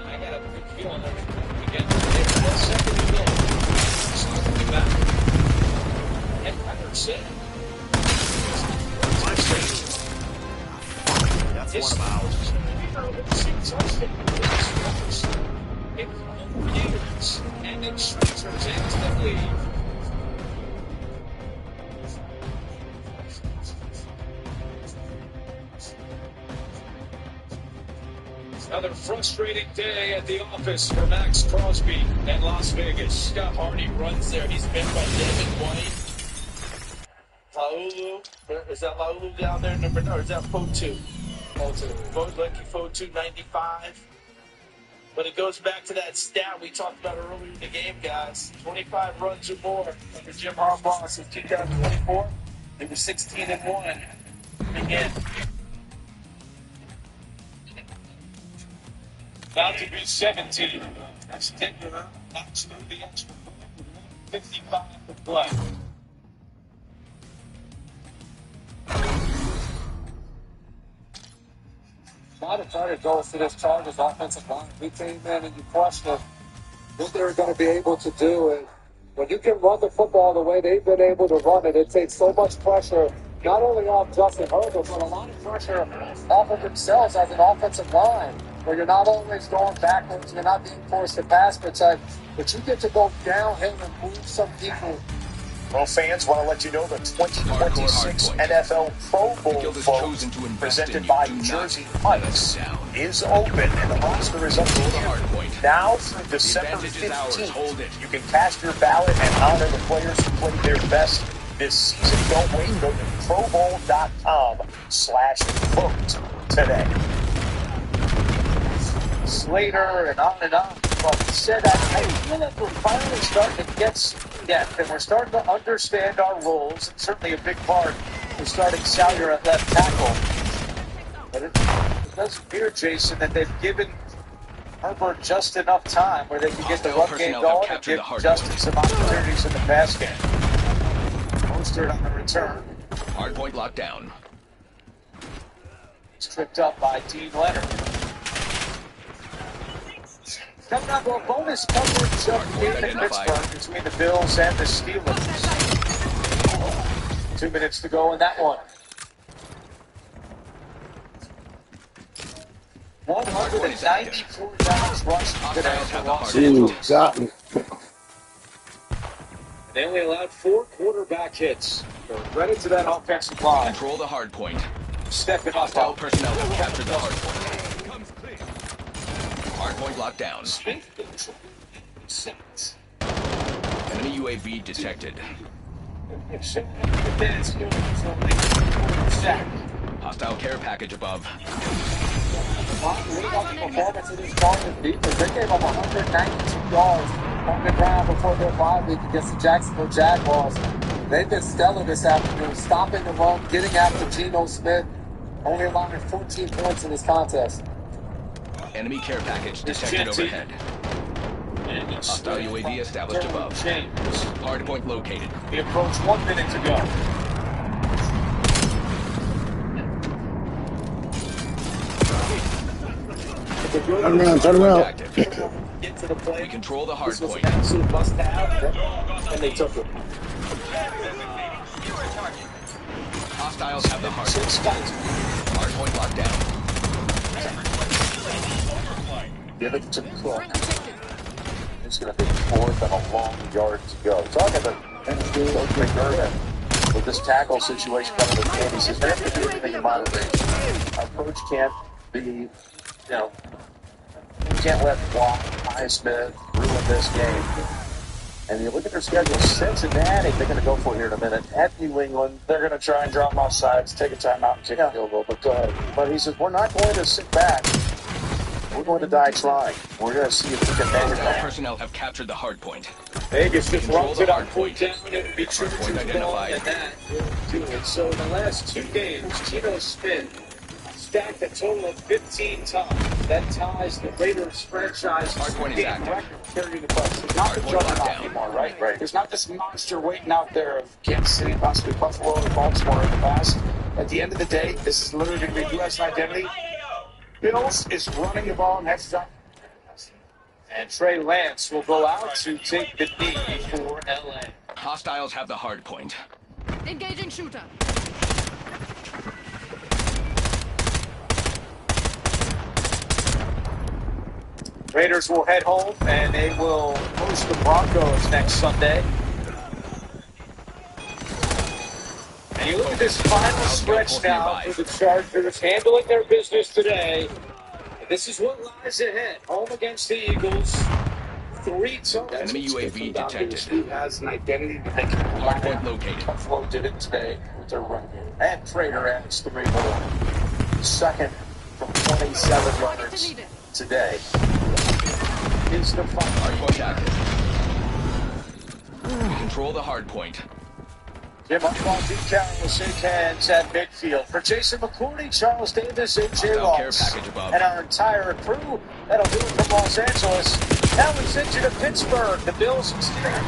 I got a good feeling again. That second back. And Patterson. That's one of ours. And then Schweitzer takes the lead. Another frustrating day at the office for Max Crosby in Las Vegas. Scott Hardy runs there. He's been by David White. Laulu, is that Laulu down there? Number 9, or is that Fotu? Fotu, Lucky Fotu, 95. But it goes back to that stat we talked about earlier in the game, guys. 25 runs or more under Jim Harbaugh since 2024. They were 16-1. Again. About to be 17. That's 10. Absolutely extra. 55 to play. A lot of target goals for this Chargers offensive line. We came in and you question what they're going to be able to do. And when you can run the football the way they've been able to run it, it takes so much pressure not only off Justin Herbert, but a lot of pressure off of themselves as an offensive line, where you're not always going backwards, you're not being forced to pass, but you get to go downhill and move some people. Well, fans, want to let you know the 2026 NFL Pro Bowl vote presented by Jersey Mike's is open, and the roster is up to you. Now through December 15th, you can cast your ballot and honor the players who played their best this season. Don't wait. Go to probowl.com/vote today. Slater and on and on. Well, he said that I feel like we're finally starting to get some depth, and we're starting to understand our roles, and certainly a big part is starting Salyer at left tackle. But it does appear, Jason, that they've given Herbert just enough time where they can get the run game going and give Justin some opportunities in the pass game. Mostert on the return. Hardpoint locked down. It's tripped up by Dean Leonard. Coming up, a bonus coverage of the game in Pittsburgh between the Bills and the Steelers. 2 minutes to go in that one. 194 yards rushed today for Los Angeles. Got me. They only allowed 4 quarterback hits. So credit to that offensive line. Control the hard point. Stepping up. Hostile personnel have captured the hard point. Hardpoint locked down. Enemy UAV detected. Hostile care package above. Performance of these Cardinals defense. They gave up 192 yards on the ground before their bye week against the Jacksonville Jaguars. They've been stellar this afternoon, stopping the run, getting after Geno Smith, only allowing 14 points in this contest. Enemy care package detected overhead. Hostile UAV established above. Hardpoint located. We approach 1 minute to go. Turn around. Get to the play. We control the hard point. Absolute must have, and they took it. Hostiles have the hard point. Hardpoint locked down. Give it to Cook. It's going to be 4th and a long yard to go. Talking to Coach McDermott with this tackle situation coming to the game, he says, we have to do everything in moderation. Our approach can't be, we can't let Watt, Highsmith ruin this game. And you look at their schedule, Cincinnati, they're going to go for here in a minute. At New England, they're going to try and drop off sides, take a timeout, and kick a field goal. But he says, we're not going to sit back. We're going to die trying. We're going to see if we can manage that. Personnel have captured the hard point. Vegas just runs it on point down. It would be true to identified. and that will do it. So in the last 2 games, Geno Smith stacked a total of 15 times. That ties the Raiders franchise Hardpoint is active. record carrying the bus. It's not the juggernaut anymore, right? There's not this monster waiting out there of Kansas City, possibly Buffalo, or Baltimore in the past. At the end of the day, this is literally going to be U.S. identity. Bills is running the ball next up. And Trey Lance will go out to take the knee for LA. Hostiles have the hard point. Engaging shooter. Raiders will head home and they will host the Broncos next Sunday. And you look at this final stretch now for the Chargers handling their business today. This is what lies ahead. Home against the Eagles. 3 times. Enemy UAV detected. Who has an identity that they can Hardpoint located. Buffalo did it today with their run game. And Prater adds 3 more. Second from 27 runners today. Is the fight. Hardpoint active. We control the hard point. Jim Harbaugh, Pete Carroll will shake hands at midfield. For Jason McCourty, Charles Davis, AJ Ross, and our entire crew, that'll do it from Los Angeles. Now we send you to Pittsburgh, the Bills and Steelers.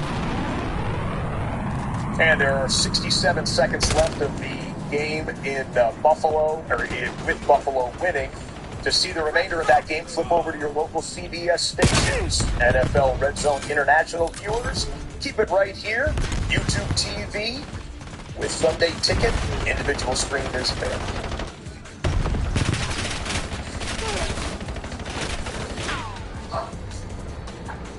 And there are 67 seconds left of the game in Buffalo, with Buffalo winning. To see the remainder of that game, flip over to your local CBS stations. NFL Red Zone International viewers, keep it right here. YouTube TV. with Sunday Ticket. Individual screen is there.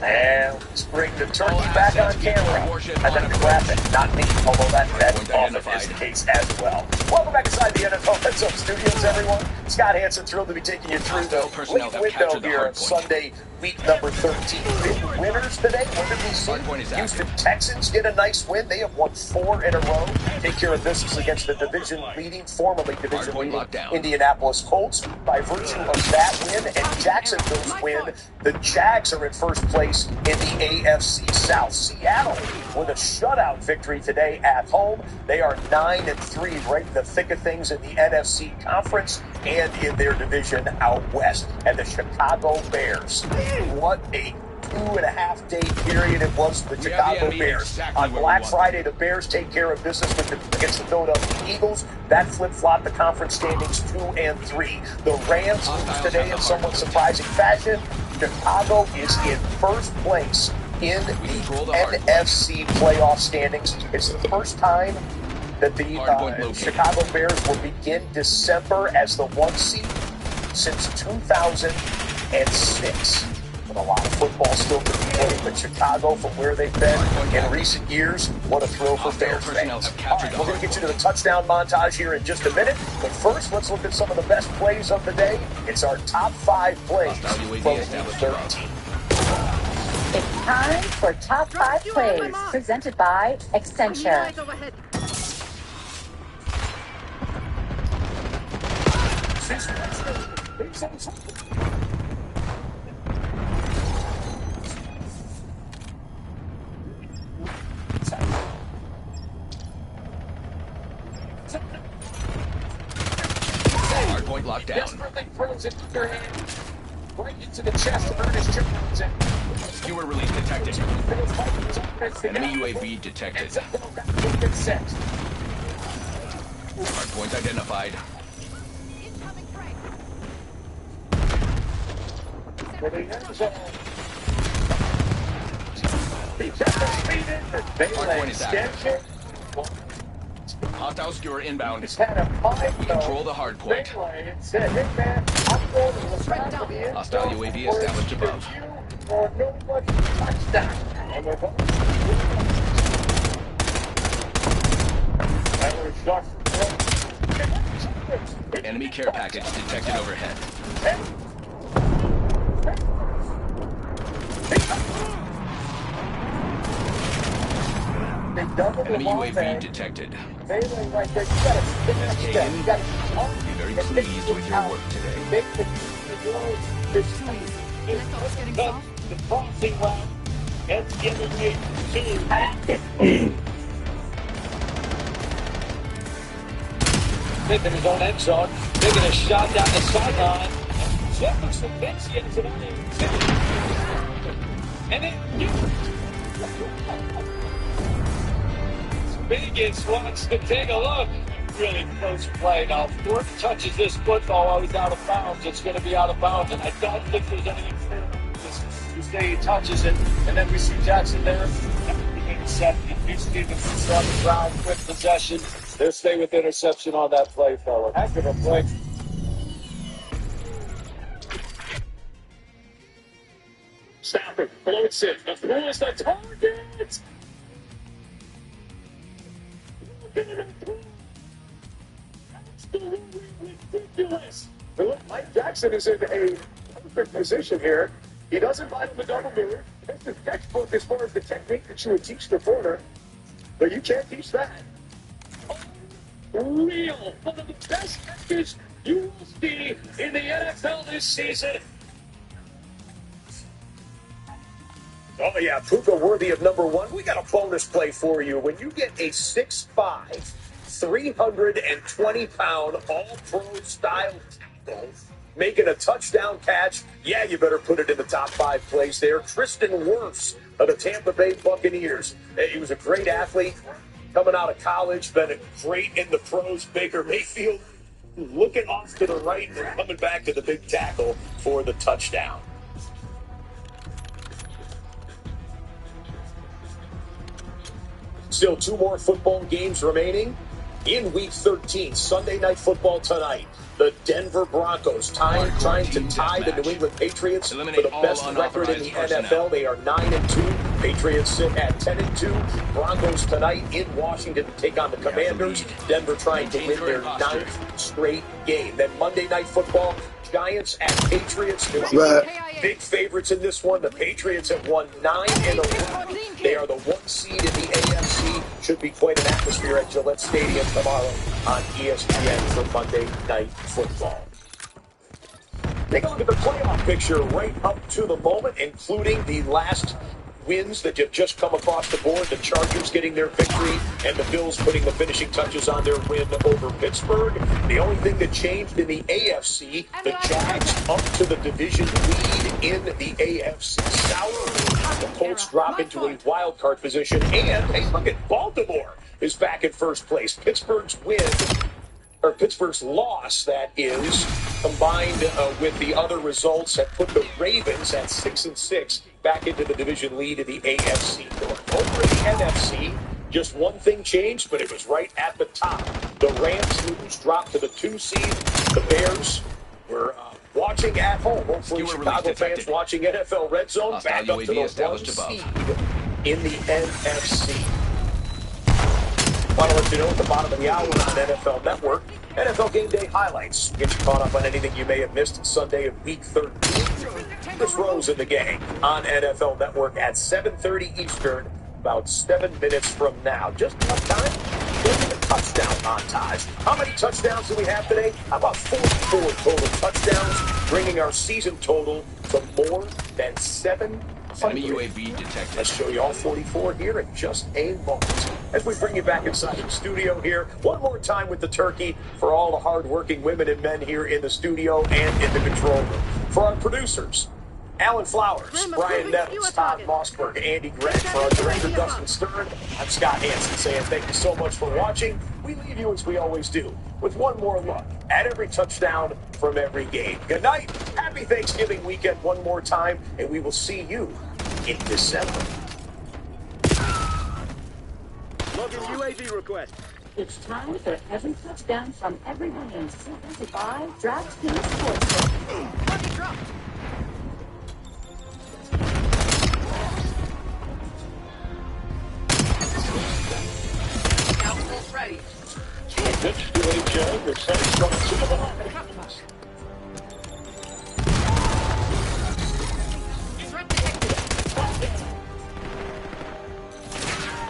And let's bring the turkey back on camera. I think the graphic, not me, although that often is the case as well. Welcome back inside the NFL Red Zone Studios, everyone. Scott Hansen, thrilled to be taking you through the late window here on Sunday, week number 13. Big winners today. What did we see? Houston Texans get a nice win. They have won 4 in a row. Take care of business against the formerly division-leading Indianapolis Colts. By virtue of that win and Jacksonville's win, the Jags are in first place in the AFC South. Seattle with a shutout victory today at home. They are 9-3, right in the thick of things in the NFC Conference and in their division out west. And the Chicago Bears. What a 2.5-day period it was for the Chicago Bears. Exactly on Black Friday, the Bears take care of business against the Philadelphia Eagles. That flip-flopped the conference standings 2-3. The Rams lose today in somewhat surprising fashion. Chicago is in first place in the NFC playoff standings. It's the first time that the Chicago Bears will begin December as the 1 seed since 2006. With a lot of football still to be played, but Chicago, from where they've been in recent years, what a thrill for Bears fans. All right, we're going to get you to the touchdown montage here in just a minute, but first, let's look at some of the best plays of the day. It's our top 5 plays from Week 13. It's time for Top 5 Plays, presented by Accenture. Hardpoint locked down. Desperately throws it to your hand. Right into the chest of Ernest Johnson. Skewer release detected. Enemy UAV detected. Hardpoint identified. Hardpoint is active. Hostile skewer inbound. We control the hard point. Hostile UAV established above. Enemy care package detected overhead. Enemy UAV detected. Be very pleased with your work today. The crossing route and giving me 2. Taking his own end zone, taking a shot down the sideline. Jefferson thinks he has an and then Vegas wants to take a look. Really close play. Now, if Gordon touches this football while he's out of bounds, it's going to be out of bounds. And I don't think there's anything fair. You say he touches it, and then we see Jackson there. Intercepted. New Stevens on the ground, quick possession. They'll stay with interception on that play, fella. Heck of a play. Stafford floats it. The pool is the target. Absolutely ridiculous. Mike Jackson is in a perfect position here. He doesn't bite on the double move. This is textbook as far as the technique that you would teach the corner, but you can't teach that. Unreal. One of the best catches you will see in the NFL this season. Oh, yeah, Puka worthy of number 1. We got a bonus play for you. When you get a 6'5", 320-pound all-pro style tackle making a touchdown catch, yeah, you better put it in the top 5 plays there. Tristan Wirfs of the Tampa Bay Buccaneers. He was a great athlete coming out of college, been great in the pros. Baker Mayfield looking off to the right and coming back to the big tackle for the touchdown. Still 2 more football games remaining in Week 13. Sunday Night Football tonight. The Denver Broncos trying to tie the New England Patriots for the best record in the NFL. They are 9-2. Patriots sit at 10-2. Broncos tonight in Washington to take on the Commanders. Denver trying to win their 9th straight game. Then Monday Night Football, Giants at Patriots. Big favorites in this one. The Patriots have won 9 in a row. They are the 1 seed in the AFC. Should be quite an atmosphere at Gillette Stadium tomorrow on ESPN for Monday Night Football. Take a look at the playoff picture right up to the moment, including the last wins that have just come across the board. The Chargers getting their victory and the Bills putting the finishing touches on their win over Pittsburgh. The only thing that changed in the AFC, the Jags up to the division lead in the AFC South. The Colts drop into a wild card position. And, hey, look at Baltimore is back in first place. Pittsburgh's loss, that is, combined with the other results, have put the Ravens at 6-6 back into the division lead in the AFC North. Over in the NFC, just one thing changed, but it was right at the top. The Rams dropped to the 2 seed. The Bears were watching at home. Hopefully, Chicago fans watching NFL Red Zone back up to the 1 seed in the NFC. Want to let you know at the bottom of the hour on NFL Network, NFL Game Day highlights. Get you caught up on anything you may have missed Sunday of Week 13. Chris Rose and the gang on NFL Network at 7:30 Eastern, about 7 minutes from now. Just enough time to get a touchdown montage. How many touchdowns do we have today? How about 44 total touchdowns, bringing our season total to more than 700. Enemy UAV detected. Let's show you all 44 here in just a moment. As we bring you back inside the studio here, one more time with the turkey for all the hard-working women and men here in the studio and in the control room. For our producers, Alan Flowers, Brian Nettles, Todd Mossberg, Andy Gregg. For our director, Dustin Stern, I'm Scott Hansen saying thank you so much for watching. We leave you, as we always do, with one more look at every touchdown from every game. Good night. Happy Thanksgiving weekend one more time, and we will see you in December. Login UAV request. It's time for every touchdown from everyone in 75 DraftKings Sportsbook. Lucky drop. Council's ready.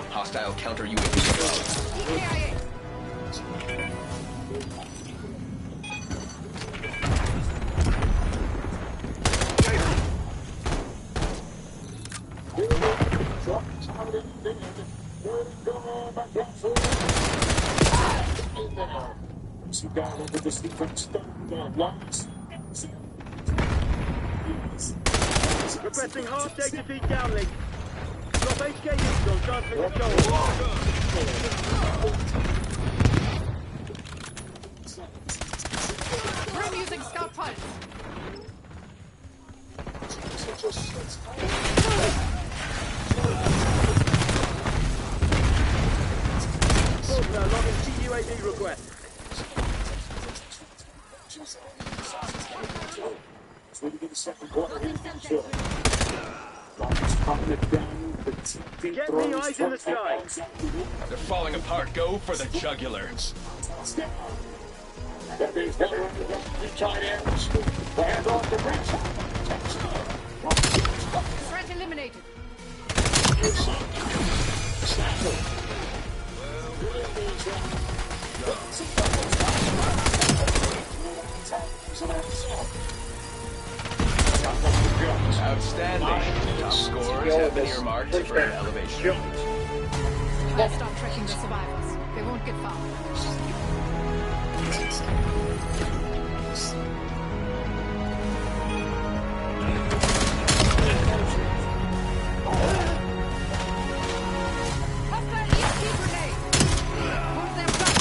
Hostile counter UAV above. Requesting half day defeat downlink. Drop HK units on transmit control. We're using scout pulse. Now logging CUAV request. Get me eyes in the sky. They're falling apart. Go for the jugular. Threat eliminated. Outstanding. Top scores have been earmarked for elevation. Let's stop tracking the survivors. They won't get found. Hostile EMP grenade. Hold them back.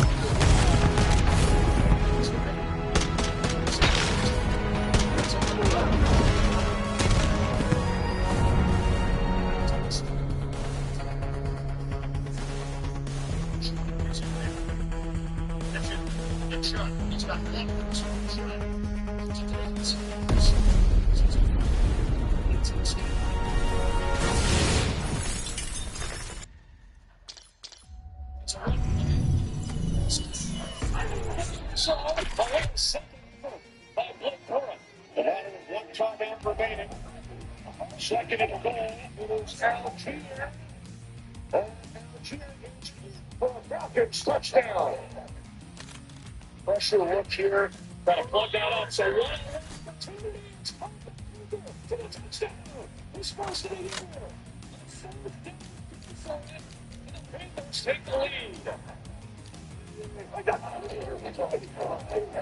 Second and goal. It is Algier. Algier for a Falcons touchdown. Pressure look here. Got to plug that up. So one opportunity to the touchdown. Who's supposed to be here? The Panthers take the lead.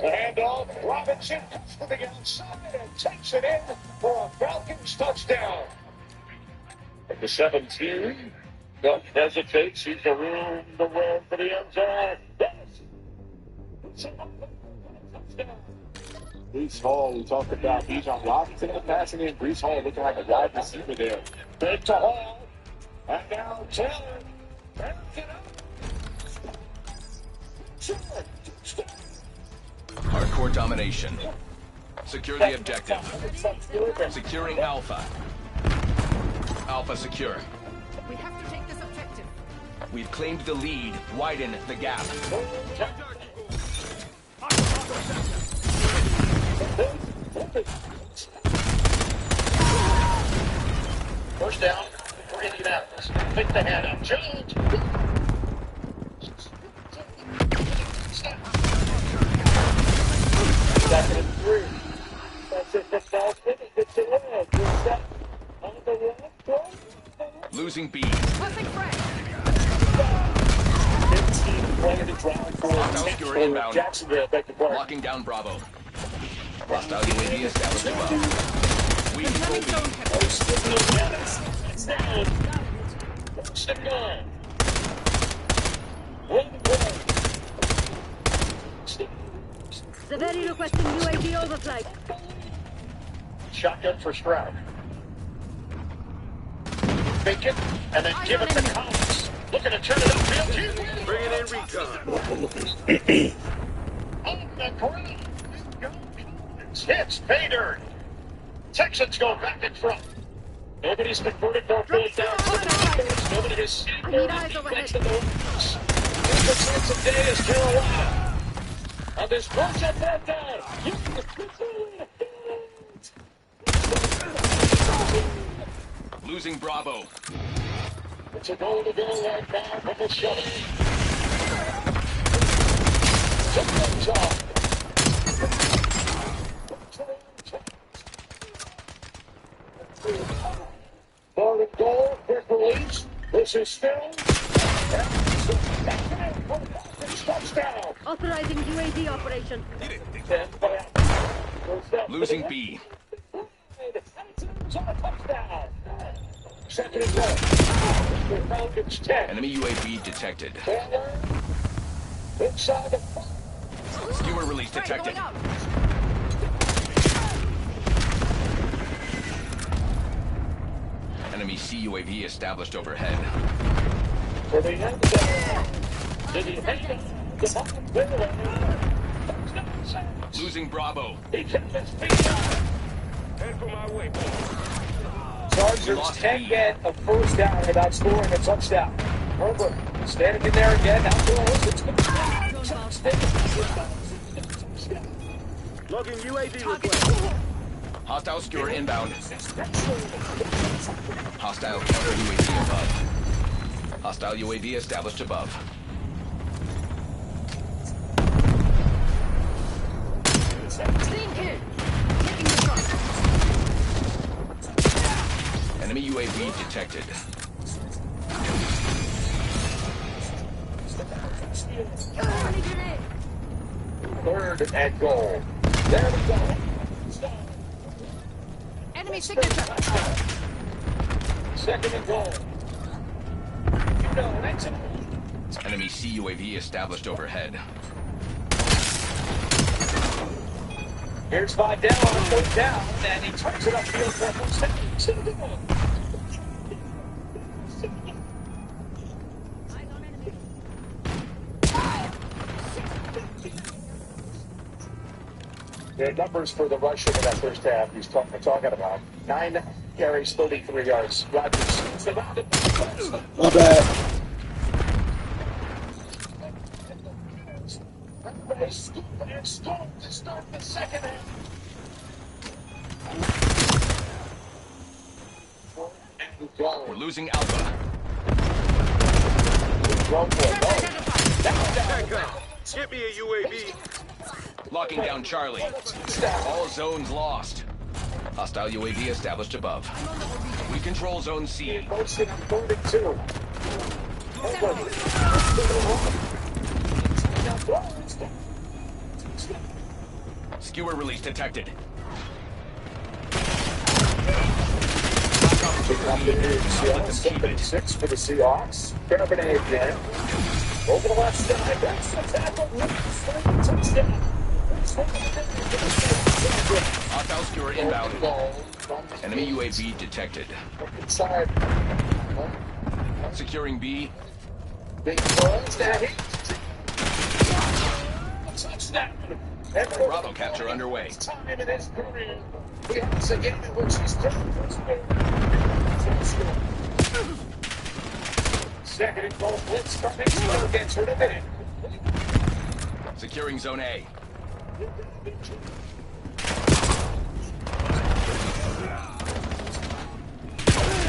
Handoff. Robinson comes to the outside and takes it in for a Falcons touchdown. At the 17, don't hesitate. Sees the room to run for the end zone. Yes. Breece Hall, we talked about Bijan Robinson in the passing game. Breece Hall looking like a wide receiver there. Back to Hall. And now Taylor. Turns it up. Hardcore domination. Secure the objective. Securing Alpha. Alpha secure. We have to take this objective. We've claimed the lead. Widen the gap. First down for Indianapolis. Pick the hand up. Jones. Second and 3. That's it for Falcon. It's a win. You're set on the run. Losing B. Passing Frank. 15 playing the drive for Jacksonville. Locking down Bravo. Hostile UAV established above. We control B. Stick on. Severity requesting UAV overflight. Shotgun for Stroud. Fake it, and then give it to Collins. Looking to turn it upfield. Bringing in recon. On the ground. Hits Bader. Texans go back in front. Nobody's converted their fourth down. Nobody has seen their defense in the offense. The sense of day is Carolina. On this push up that down. Losing Bravo. It's a goal to go right now from the shuttle. Forward goal, quick release. This is still. Touchdown. Authorizing UAV operation. Losing B. Second and goal. Falcons 10. Enemy UAV detected. Inside the Skewer release detected. Enemy CUAV established overhead. For the end zone. Losing Bravo. Chargers can get a first down without scoring a touchdown. Herbert standing in there again. Logging UAV request. Hostile skewer inbound. Hostile counter UAV above. Hostile UAV established above. Enemy UAV detected. Third and goal. There we go. Enemy signature. Second and goal. Enemy CUAV established overhead. Here's Vidal on the foot down, and he turns it upfield for a first down. The numbers for the rushing in that first half he's talking about. 9 carries, 33 yards. Rodgers. My bad. Start the second half. We're losing Alpha. Get me a UAV. Locking down Charlie. All zones lost. Hostile UAV established above. We control Zone C. Skewer release detected. Six for the Seahawks. Carbonate again. Over the left side. That's the tackle. Touchdown. Hostile skewer inbound. Enemy UAV detected. Inside. Securing B. Big runs. That hit. Touchdown. Bravo capture underway. Time in his career. He has a game in which he's second and goal. Blitz coming. Still gets rid of it. Securing Zone A.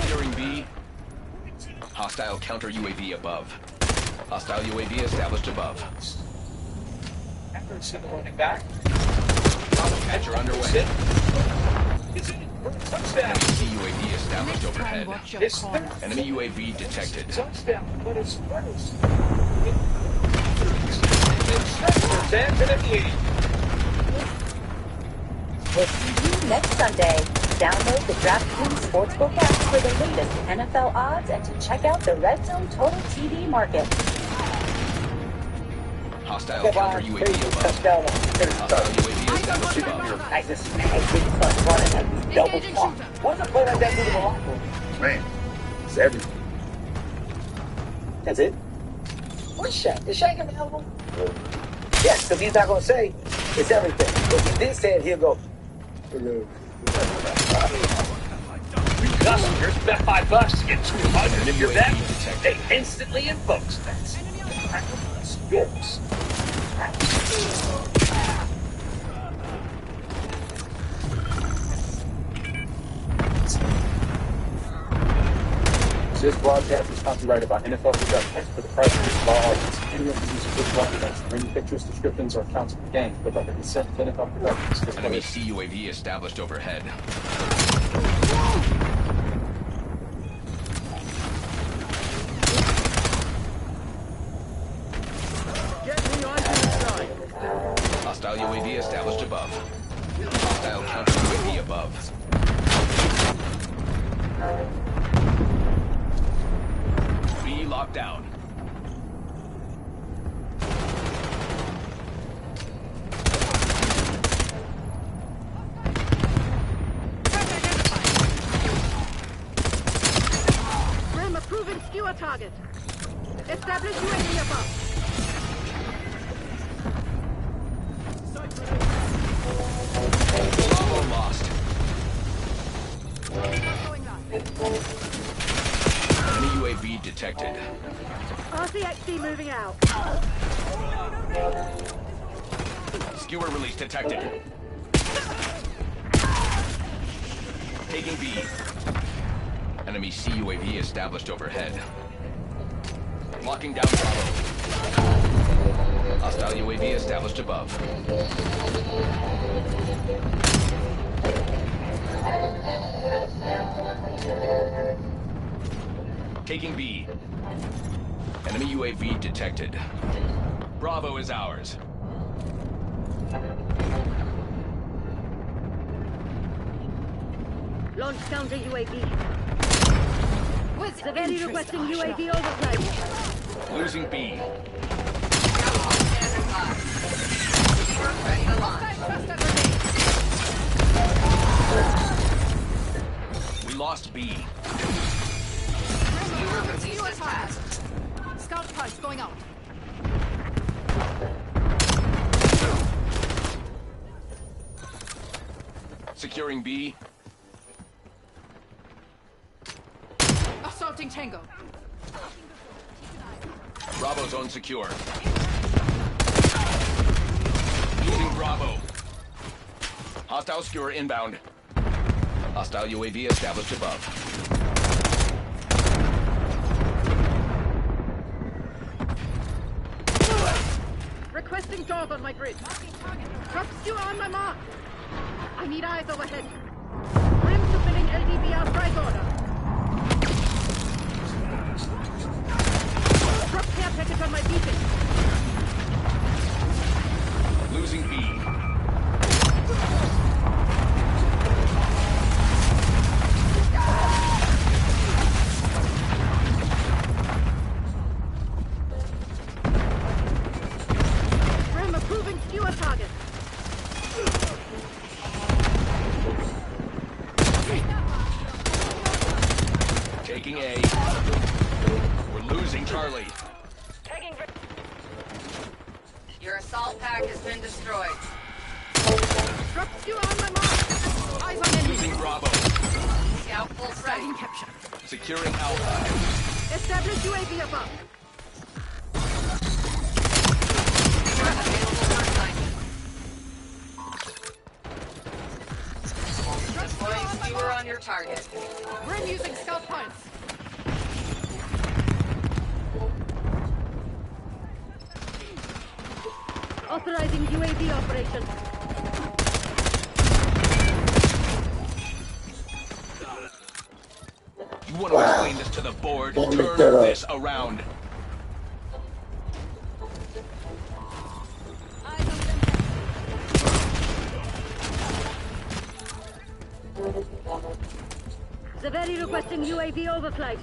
Securing B. Hostile counter UAV above. Hostile UAV established above. Anderson running back. Bravo capture underway. Touchdown. Enemy UAV established overhead. Enemy UAV detected. Touchdown. But it's first. We'll see you next Sunday. Download the DraftKings Sportsbook app for the latest NFL odds and to check out the Red Zone Total TV market. Hostile counter UAV above. Hostile UAV established above. I just start running like double pump. What's a play like that do to the locker room? Man, it's everything. That's it? Where's Shaq? Is Shaq available? Yes, because he's not going to say it's everything. If he did say it, he'll go. Customers bet $5 to get 200 if you're bet. They instantly invoke that. Yours. This broadcast is copyrighted by NFL Productions for the price of this law. Any of these broadcasts, any pictures, descriptions, or accounts of the game without the consent of NFL Productions. Enemy CUAV established overhead. Hostile UAV established above. Hostile counter UAV above. B locked down. Ram approving skewer target. Establish UAV above. Bravo lost. Enemy UAV detected. RCXD moving out. Skewer release detected. Taking B. Enemy CUAV established overhead. Locking down Bravo. Hostile UAV established above. Taking B. Enemy UAV detected. Bravo is ours. Launch counter UAV. Severely requesting UAV overflight. Losing B. We lost B. Scout pulse going out. Securing B. Assaulting Tango. Bravo zone secure. Losing Bravo. Hostile skewer inbound. Hostile UAV established above. Requesting dog on my grid. Drop skewer on my mark. I need eyes overhead. Rim fulfilling LDBR strike order. Drop care package on my beacon. Losing B. Rim approving skewer target. Taking A. We're losing Charlie. Your assault pack has been destroyed. Drop skewer on my mark. Eyes on enemy. Losing Bravo. Scout full Starting strike. capture. Securing Alpha. Establish UAV above. Available for assignment. Deploying skewer on your target. Rim using scout points. Authorizing UAV operation. You want to explain this to the board? Don't make Turn that up. this around. Zaveri requesting UAV overflight.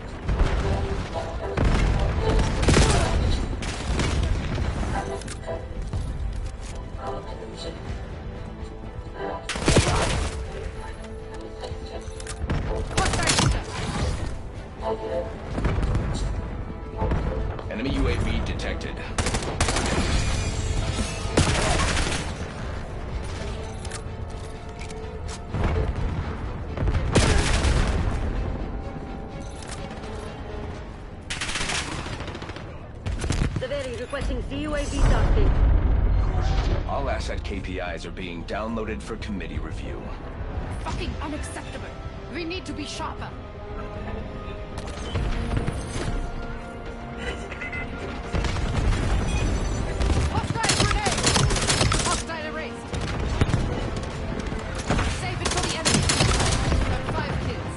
Enemy UAV detected. Zaveri requesting CUAV tasking. All asset KPIs are being downloaded for committee review. Fucking unacceptable. We need to be sharper. Hostile grenade! Hostile erased. Save it for the enemy. Got 5 kills.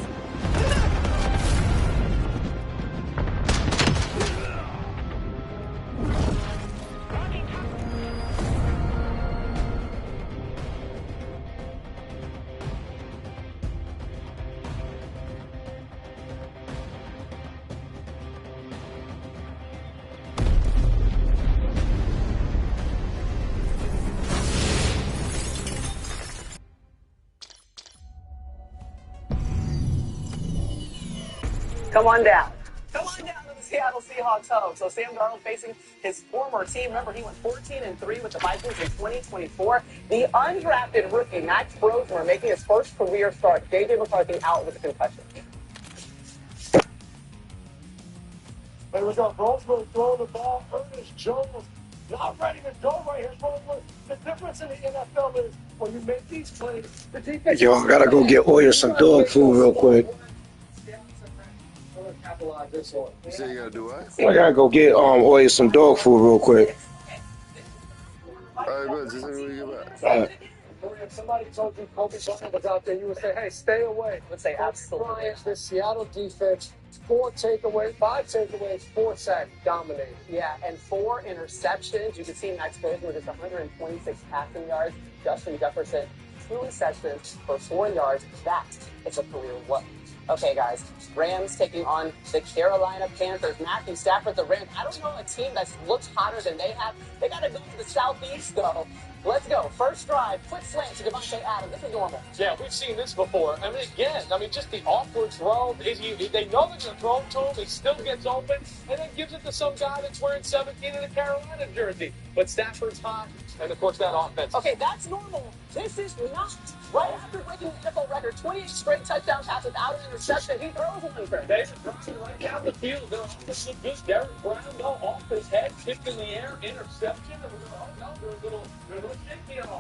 Come on down. Come on down to the Seattle Seahawks home. So Sam Darnold facing his former team. Remember, he went 14-3 with the Vikings in 2024. The undrafted rookie, Max Brosmer, making his first career start. J.J. McCarthy out with a concussion. There we go. Brosmer throwing the ball. Ernest Jones not ready to go right here. Brosmer. The difference in the NFL is when you make these plays, the defense. Yo, I gotta go get Oya some dog food real quick. You say you gotta do what? I gotta go get Oya some dog food real quick. Alright, bud, just let me get back. If somebody told you Kobe Bryant was out there, you would say, hey, stay away. I would say absolutely. Bryant, the Seattle defense, 5 takeaways, 4 sacks, dominated. Yeah, and 4 interceptions. You can see Max Brosmer with just 126 passing yards. Justin Jefferson, 2 receptions for 4 yards. That is a career low. Okay, guys, Rams taking on the Carolina Panthers. Matthew Stafford, the Rams. I don't know a team that looks hotter than they have. They got to go to the Southeast, though. Let's go. First drive, quick slant to Devontae Adams. This is normal. Yeah, we've seen this before. I mean, again, just the awkward throw. They know they're going to throw it to him. He still gets open and then gives it to some guy that's wearing 17 in a Carolina jersey. But Stafford's hot, and, of course, that offense. Okay, that's normal. This is not right after breaking the NFL record, 28 straight touchdown passes without an interception. He throws one for They throws it right down the field. Their offense looked good. Derek Brown, no, off his head, tipped in the air, interception. They're a little shaky on